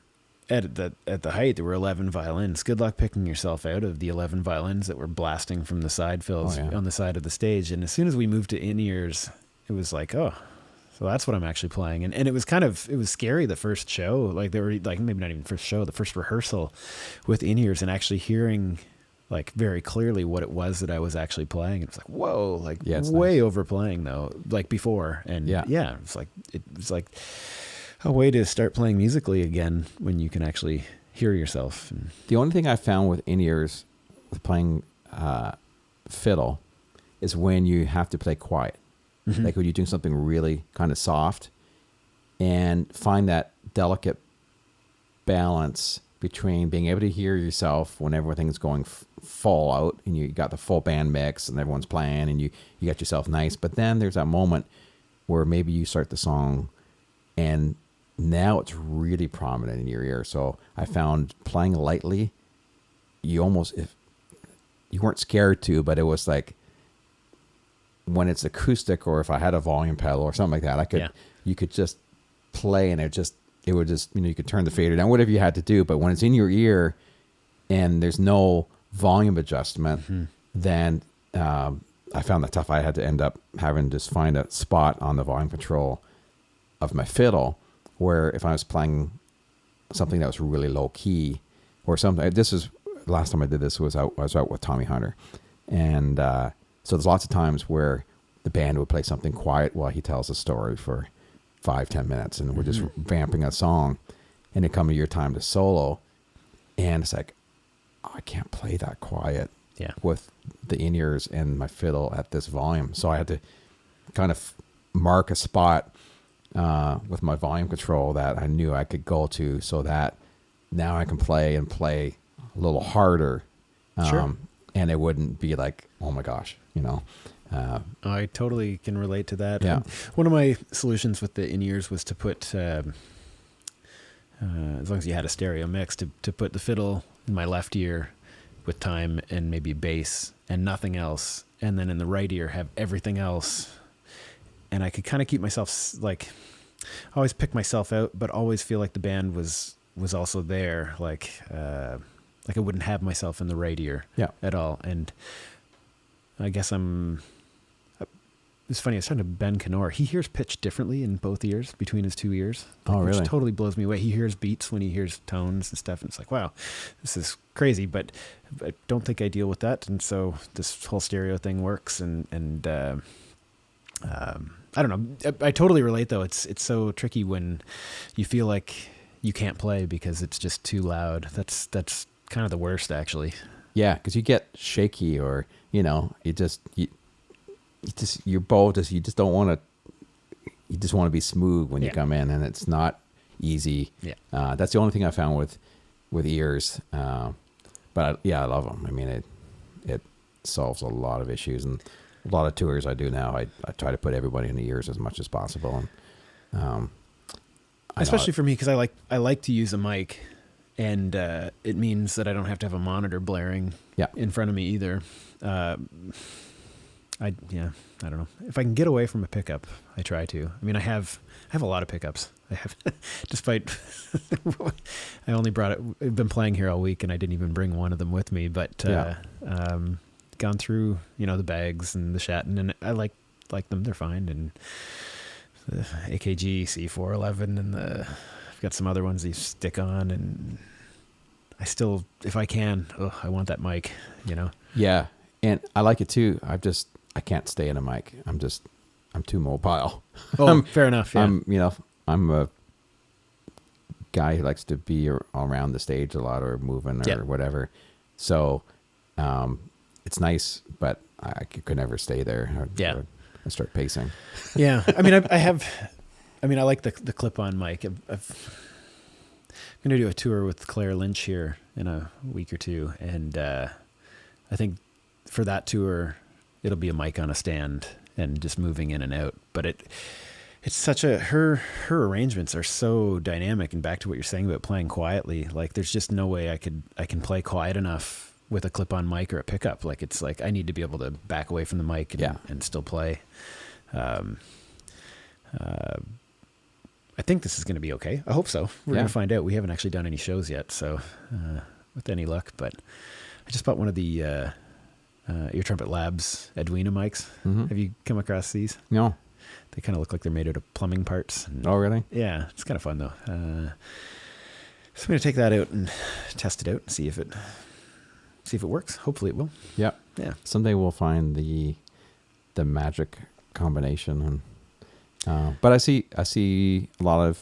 S2: at the height there were 11 violins. Good luck picking yourself out of the 11 violins that were blasting from the side fills on the side of the stage. And as soon as we moved to in-ears, it was like, oh, so that's what I'm actually playing. And it was it was scary the first show, like they were like maybe not even first show, the first rehearsal with in-ears and actually hearing like very clearly what it was that I was actually playing. It was like, whoa, like way overplaying though, like before. And it was like a way to start playing musically again when you can actually hear yourself. And
S1: the only thing I found with in-ears with playing fiddle is when you have to play quiet. Like when you're doing something really kind of soft and find that delicate balance between being able to hear yourself when everything's going full out and you got the full band mix and everyone's playing and you got yourself nice. But then there's that moment where maybe you start the song and now it's really prominent in your ear. So I found playing lightly, you weren't scared to, but it was like, when it's acoustic or if I had a volume pedal or something like that, you could just play and it would just, you could turn the fader down, whatever you had to do. But when it's in your ear and there's no volume adjustment, then I found that tough. I had to end up having to just find a spot on the volume control of my fiddle where if I was playing something that was really low key or something, last time I did this I was out with Tommy Hunter. And, so there's lots of times where the band would play something quiet while he tells a story for 5-10 minutes and we're just vamping a song and it come to your time to solo and it's like, I can't play that quiet with the in-ears and my fiddle at this volume. So I had to kind of mark a spot with my volume control that I knew I could go to so that now I can play a little harder. And it wouldn't be like, oh my gosh,
S2: I totally can relate to that.
S1: Yeah.
S2: One of my solutions with the in-ears was to put, as long as you had a stereo mix, to put the fiddle in my left ear with time and maybe bass and nothing else. And then in the right ear, have everything else. And I could kind of keep myself I always pick myself out, but always feel like the band was also there. Like I wouldn't have myself in the right ear at all. And I guess it's funny. I was talking to Ben Canor. He hears pitch differently in both ears, between his two ears.
S1: Really?
S2: Which totally blows me away. He hears beats when he hears tones and stuff. And it's like, wow, this is crazy, but I don't think I deal with that. And so this whole stereo thing works. And I don't know. I totally relate though. It's so tricky when you feel like you can't play because it's just too loud. That's kind of the worst actually.
S1: Yeah. Cause you get shaky or, you just don't want to, you just want to be smooth when you come in and it's not easy. Yeah. That's the only thing I found with ears. But I love them. I mean, it solves a lot of issues and a lot of tours I do now. I try to put everybody in the ears as much as possible. And,
S2: especially for me, cause I like to use a mic and, it means that I don't have to have a monitor blaring in front of me either. I don't know. If I can get away from a pickup, I try to. I mean, I have a lot of pickups. I have, despite I only brought it. I've been playing here all week, and I didn't even bring one of them with me. But gone through, the bags and the Shatton, and I like them. They're fine. And the AKG C411, and I've got some other ones that you stick on, and I still, if I can, I want that mic.
S1: Yeah, and I like it too. I can't stay in a mic. I'm too mobile.
S2: Oh, fair enough. Yeah.
S1: I'm a guy who likes to be around the stage a lot or moving or whatever. So, it's nice, but I could never stay there. I start pacing.
S2: Yeah. I mean, I like the clip-on mic. I'm going to do a tour with Claire Lynch here in a week or two. And, I think for that tour, it'll be a mic on a stand and just moving in and out. But it's such her arrangements are so dynamic, and back to what you're saying about playing quietly, like there's just no way I can play quiet enough with a clip-on mic or a pickup. Like it's like I need to be able to back away from the mic and still play. I think this is going to be okay. I hope so. We're going to find out. We haven't actually done any shows yet, so with any luck. But I just bought one of the Ear Trumpet Labs Edwina mics. Mm-hmm. Have you come across these?
S1: No.
S2: They kind of look like they're made out of plumbing parts.
S1: Oh, really?
S2: Yeah, it's kind of fun though. So I'm going to take that out and test it out and see if it works. Hopefully it will.
S1: Yeah.
S2: Yeah.
S1: Someday we'll find the magic combination. And but I see a lot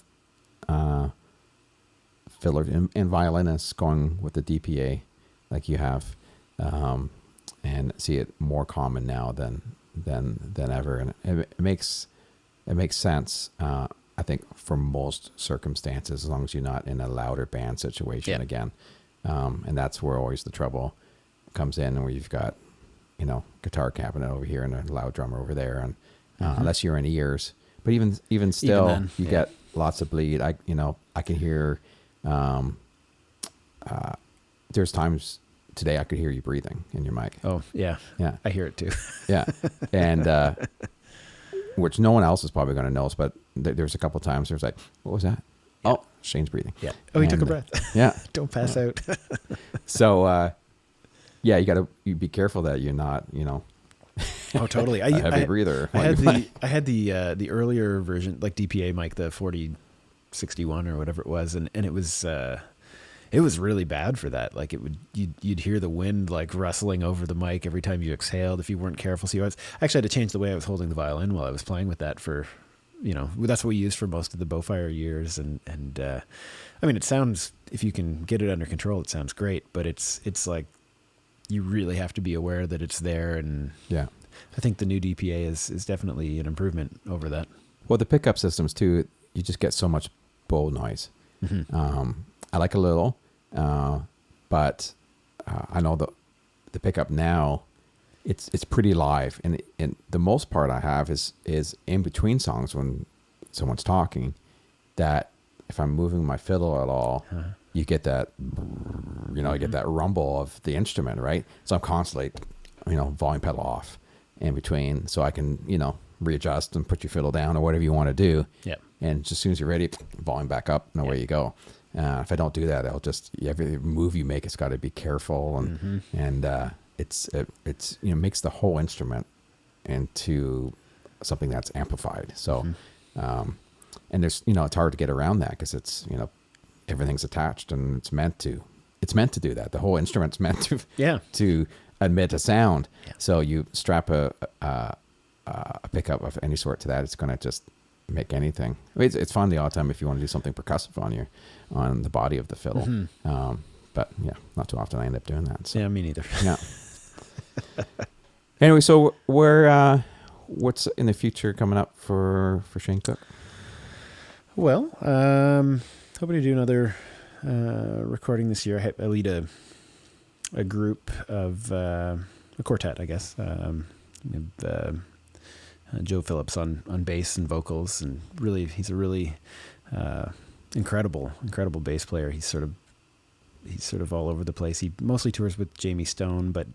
S1: of fiddlers and violinists going with the DPA like you have, and see it more common now than ever, and it makes sense. I think for most circumstances, as long as you're not in a louder band situation again, and that's where always the trouble comes in, where you've got guitar cabinet over here and a loud drummer over there, and unless you're in ears. But even still, then, you get lots of bleed. I can hear. There's times today I could hear you breathing in your mic.
S2: Oh yeah, I hear it too.
S1: Yeah, and which no one else is probably going to notice. But there's a couple of times there's like, what was that? Yeah. Oh, Shane's breathing.
S2: Yeah. Oh, he took a breath.
S1: Yeah.
S2: Don't pass out.
S1: So you got to be careful that you're not
S2: Oh, totally.
S1: A heavy breather.
S2: I had the earlier version, like DPA mic, the 4061 or whatever it was, and it was really bad for that. Like you'd hear the wind like rustling over the mic every time you exhaled if you weren't careful. So I actually had to change the way I was holding the violin while I was playing with that for, that's what we used for most of the Bowfire years. And I mean, it sounds, if you can get it under control, it sounds great, but it's like, you really have to be aware that it's there. And I think the new DPA is definitely an improvement over that.
S1: Well, the pickup systems too, you just get so much bowl noise. Mm-hmm. I like a little, but I know the pickup now, it's pretty live, and the most part I have is in between songs when someone's talking, that if I'm moving my fiddle at all, you get that, you get that rumble of the instrument, right? So I'm constantly, volume pedal off in between, so I can, readjust and put your fiddle down or whatever you want to do.
S2: Yeah. And
S1: just as soon as you're ready, volume back up, and away you go. If I don't do that, every move you make, it's got to be careful, and it's makes the whole instrument into something that's amplified. So, and there's it's hard to get around that because it's everything's attached and it's meant to do that. The whole instrument's meant to emit a sound. Yeah. So you strap a pickup of any sort to that, it's going to just make anything. I mean, it's fun the odd time if you want to do something percussive on the body of the fiddle. Mm-hmm. But not too often I end up doing that. So.
S2: Yeah, me neither.
S1: Yeah. Anyway, so what's in the future coming up for Shane Cook?
S2: Well, hoping to do another recording this year. I lead a group of a quartet, I guess. Joe Phillips on bass and vocals, and really he's a really incredible bass player. He's sort of all over the place. He mostly tours with Jamie Stone, but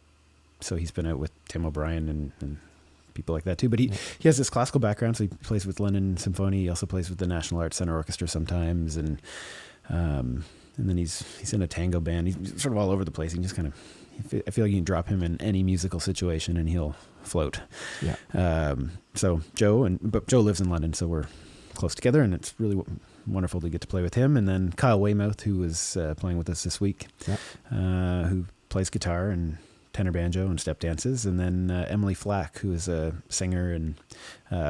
S2: so he's been out with Tim O'Brien and people like that too. But he has this classical background, so he plays with London Symphony. He also plays with the National Arts Center Orchestra sometimes, and then he's in a tango band. He's sort of all over the place. He just kind of, I feel like you can drop him in any musical situation and he'll float. Yeah. So Joe lives in London, so we're close together, and it's really wonderful to get to play with him. And then Kyle Weymouth, who was playing with us this week, who plays guitar and tenor banjo and step dances, and then Emily Flack, who is a singer and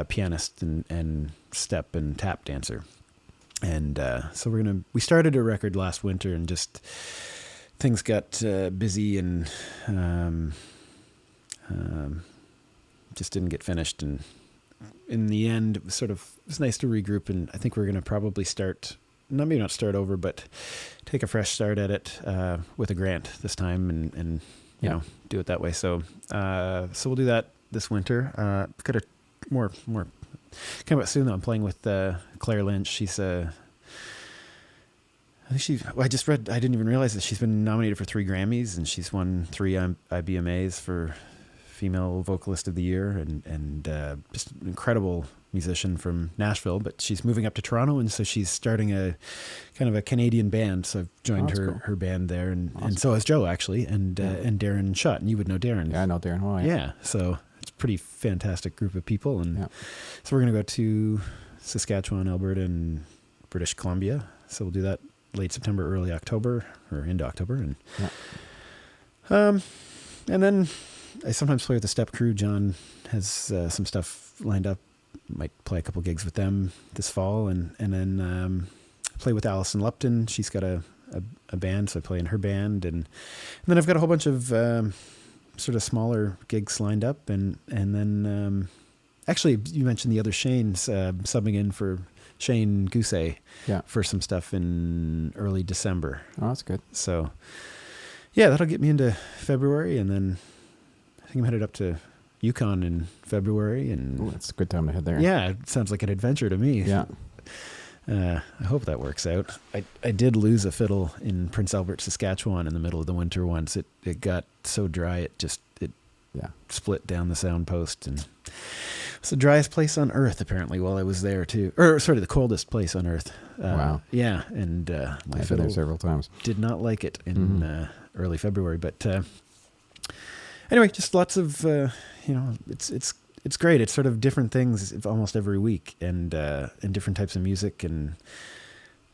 S2: pianist and step and tap dancer. And so we started a record last winter, and just things got busy and just didn't get finished. And in the end, it was nice to regroup, and I think we're going to probably maybe not start over, but take a fresh start at it with a grant this time, and do it that way. So we'll do that this winter. Got a more coming up soon though. I'm playing with Claire Lynch. She's I just read, I didn't even realize that she's been nominated for 3 Grammys, and she's won 3 IBMAs for Female Vocalist of the Year, and just an incredible musician from Nashville, but she's moving up to Toronto, and so she's starting a kind of a Canadian band. So I've joined her band there, and so has Joe actually, and Darren Schutt, and you would know Darren.
S1: Yeah, I know Darren well.
S2: Yeah, so it's a pretty fantastic group of people, and so we're going to go to Saskatchewan, Alberta, and British Columbia. So we'll do that late September, early October, or into October, and then I sometimes play with the Step Crew. John has some stuff lined up. Might play a couple gigs with them this fall, and then play with Alison Lupton. She's got a band, so I play in her band, and then I've got a whole bunch of sort of smaller gigs lined up, and then actually you mentioned the other Shane's subbing in for Shane Gousset for some stuff in early December.
S1: Oh, that's good.
S2: So yeah, that'll get me into February, and then I think I'm headed up to Yukon in February, and
S1: ooh, that's a good time to head there.
S2: Yeah, it sounds like an adventure to me.
S1: Yeah.
S2: I hope that works out. I did lose a fiddle in Prince Albert, Saskatchewan in the middle of the winter once. It got so dry it split down the sound post, and it's the driest place on earth apparently while I was there too. Or sorry, the coldest place on earth.
S1: Wow.
S2: Yeah, and my
S1: I've
S2: fiddle
S1: been there several times.
S2: did not like it in early February, but anyway, just lots of it's great. It's sort of different things almost every week, and different types of music, and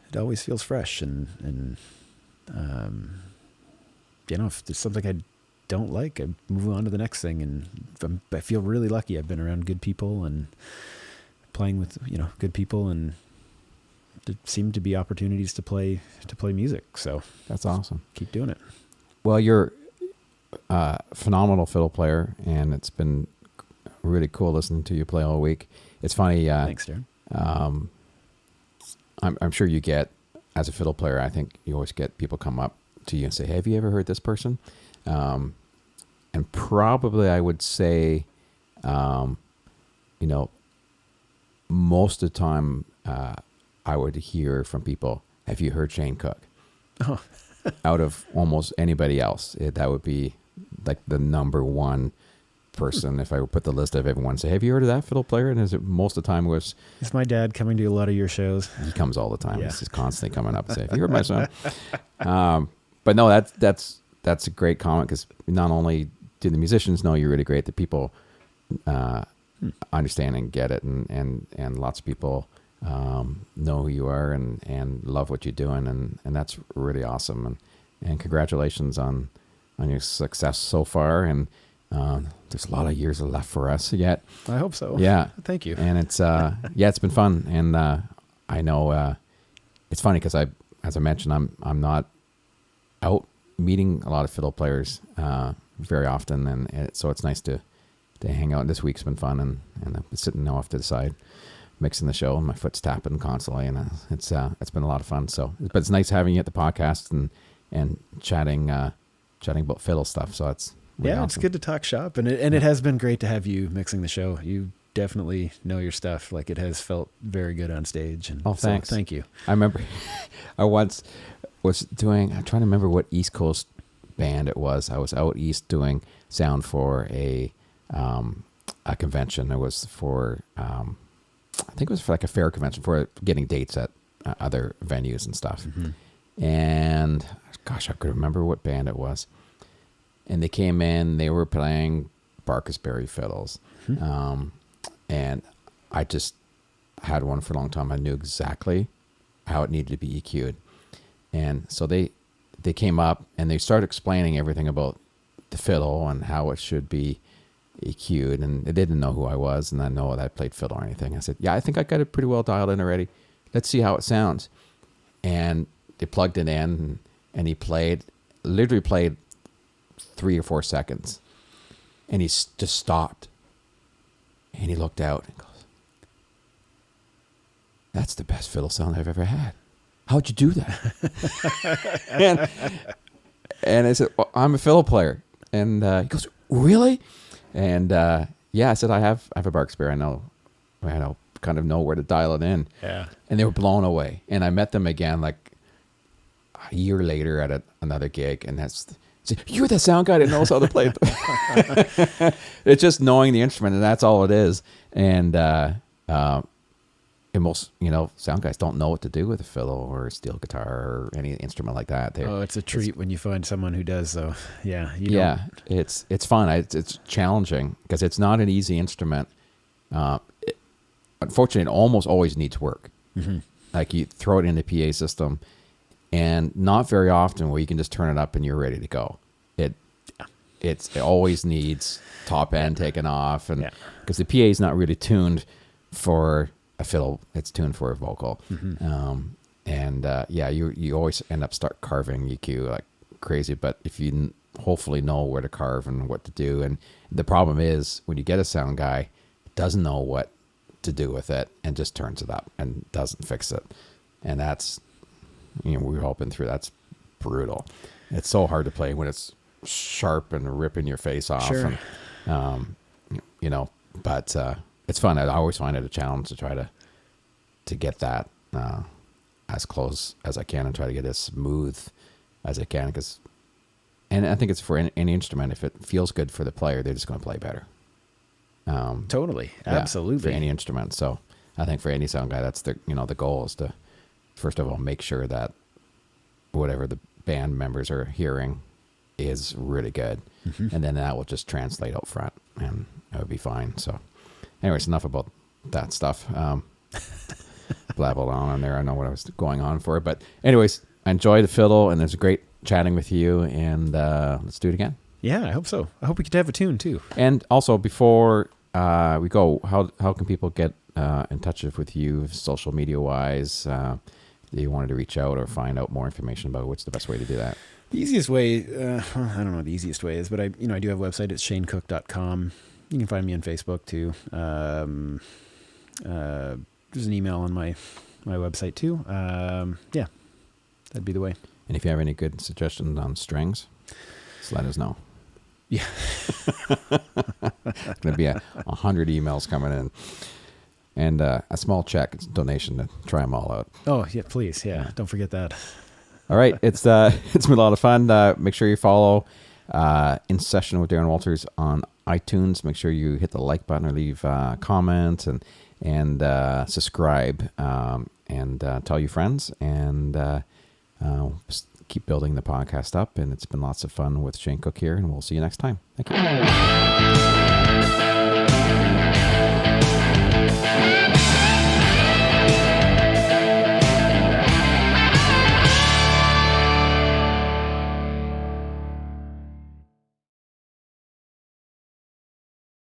S2: it always feels fresh. And if there's something I don't like, I move on to the next thing. And I feel really lucky. I've been around good people and playing with good people, and there seem to be opportunities to play music. So
S1: that's awesome.
S2: Keep doing it.
S1: Well, you're a phenomenal fiddle player, and it's been really cool listening to you play all week. It's funny.
S2: Thanks, Darren.
S1: I'm sure you get, as a fiddle player, I think you always get people come up to you and say, hey, have you ever heard this person? And probably I would say, most of the time I would hear from people, have you heard Shane Cook?
S2: Oh.
S1: Out of almost anybody else, that would be like the number one person. If I would put the list of everyone, say, have you heard of that fiddle player? And most of the time was...
S2: Is my dad coming to a lot of your shows?
S1: He comes all the time.
S2: Yeah.
S1: He's just constantly coming up and saying, have you heard my song? But no, that's a great comment, because not only do the musicians know you're really great, the people understand and get it, and lots of people know who you are and love what you're doing, and that's really awesome. And congratulations on your success so far. And there's a lot of years left for us yet.
S2: I hope so.
S1: Yeah.
S2: Thank you.
S1: And it's it's been fun. And I know it's funny because as I mentioned, I'm not out meeting a lot of fiddle players very often, and so it's nice to hang out. This week's been fun, and I'm sitting off to the side mixing the show, and my foot's tapping constantly, and it's been a lot of fun. So, but it's nice having you at the podcast and chatting about fiddle stuff. So it's really awesome.
S2: It's good to talk shop, and it has been great to have you mixing the show. You definitely know your stuff. Like, it has felt very good on stage. And
S1: thanks.
S2: So, thank you.
S1: I remember I once was doing, I'm trying to remember what East Coast band it was. I was out east doing sound for a convention. It was for I think it was for like a fair convention, for getting dates at other venues and stuff. Mm-hmm. And gosh, I could remember what band it was. And they came in, they were playing Barkasberry fiddles. Mm-hmm. And I just had one for a long time. I knew exactly how it needed to be EQ'd. And so they came up and they started explaining everything about the fiddle and how it should be EQ'd, and they didn't know who I was, and I know that I played fiddle or anything. I said, yeah, I think I got it pretty well dialed in already. Let's see how it sounds. And they plugged it in, and he literally played 3 or 4 seconds, and he just stopped, and he looked out and goes, that's the best fiddle sound I've ever had. How'd you do that? and I said, well, I'm a fiddle player. And he goes, really? And I said, I have a Bark Spear. I know kind of know where to dial it in.
S2: Yeah.
S1: And they were blown away. And I met them again like a year later at another gig, and you're the sound guy that knows how to play. It's just knowing the instrument, and that's all it is. And most, sound guys don't know what to do with a fiddle or a steel guitar or any instrument like that.
S2: It's a treat when you find someone who does. So yeah,
S1: it's fun. It's challenging because it's not an easy instrument. Unfortunately, it almost always needs work.
S2: Mm-hmm.
S1: Like you throw it in the PA system, and not very often where you can just turn it up and you're ready to go. It always needs top end taken off, and because the PA is not really tuned for a fiddle, it's tuned for a vocal.
S2: Mm-hmm.
S1: You always end up start carving EQ like crazy. But if you hopefully know where to carve and what to do, and the problem is when you get a sound guy doesn't know what to do with it and just turns it up and doesn't fix it, and that's we've all been through. That's brutal. It's so hard to play when it's sharp and ripping your face off.
S2: Sure.
S1: And, but it's fun. I always find it a challenge to try to get that as close as I can and try to get as smooth as I can. And I think it's for any instrument. If it feels good for the player, they're just going to play better.
S2: Totally. Absolutely.
S1: For any instrument. So I think for any sound guy, that's the goal is to, first of all, make sure that whatever the band members are hearing is really good.
S2: Mm-hmm.
S1: And then that will just translate out front and it would be fine. So anyways, enough about that stuff. Blabbled on there. I know what I was going on for. But anyways, I enjoy the fiddle and it's great chatting with you, and let's do it again.
S2: Yeah, I hope so. I hope we could have a tune too.
S1: And also before we go, how can people get in touch with you social media wise? Do you wanted to reach out or find out more information about what's the best way to do that?
S2: The easiest way, I don't know what the easiest way is, but I do have a website. It's shanecook.com. You can find me on Facebook too. There's an email on my website too. Yeah, that'd be the way.
S1: And if you have any good suggestions on strings, just let us know.
S2: Yeah.
S1: It's going to be 100 emails coming in. And a small check, it's a donation to try them all out.
S2: Oh, yeah, please. Yeah, don't forget that.
S1: All right. It's been a lot of fun. Make sure you follow In Session with Darren Walters on iTunes. Make sure you hit the like button or leave comments and subscribe and tell your friends. And just keep building the podcast up. And it's been lots of fun with Shane Cook here. And we'll see you next time. Thank you.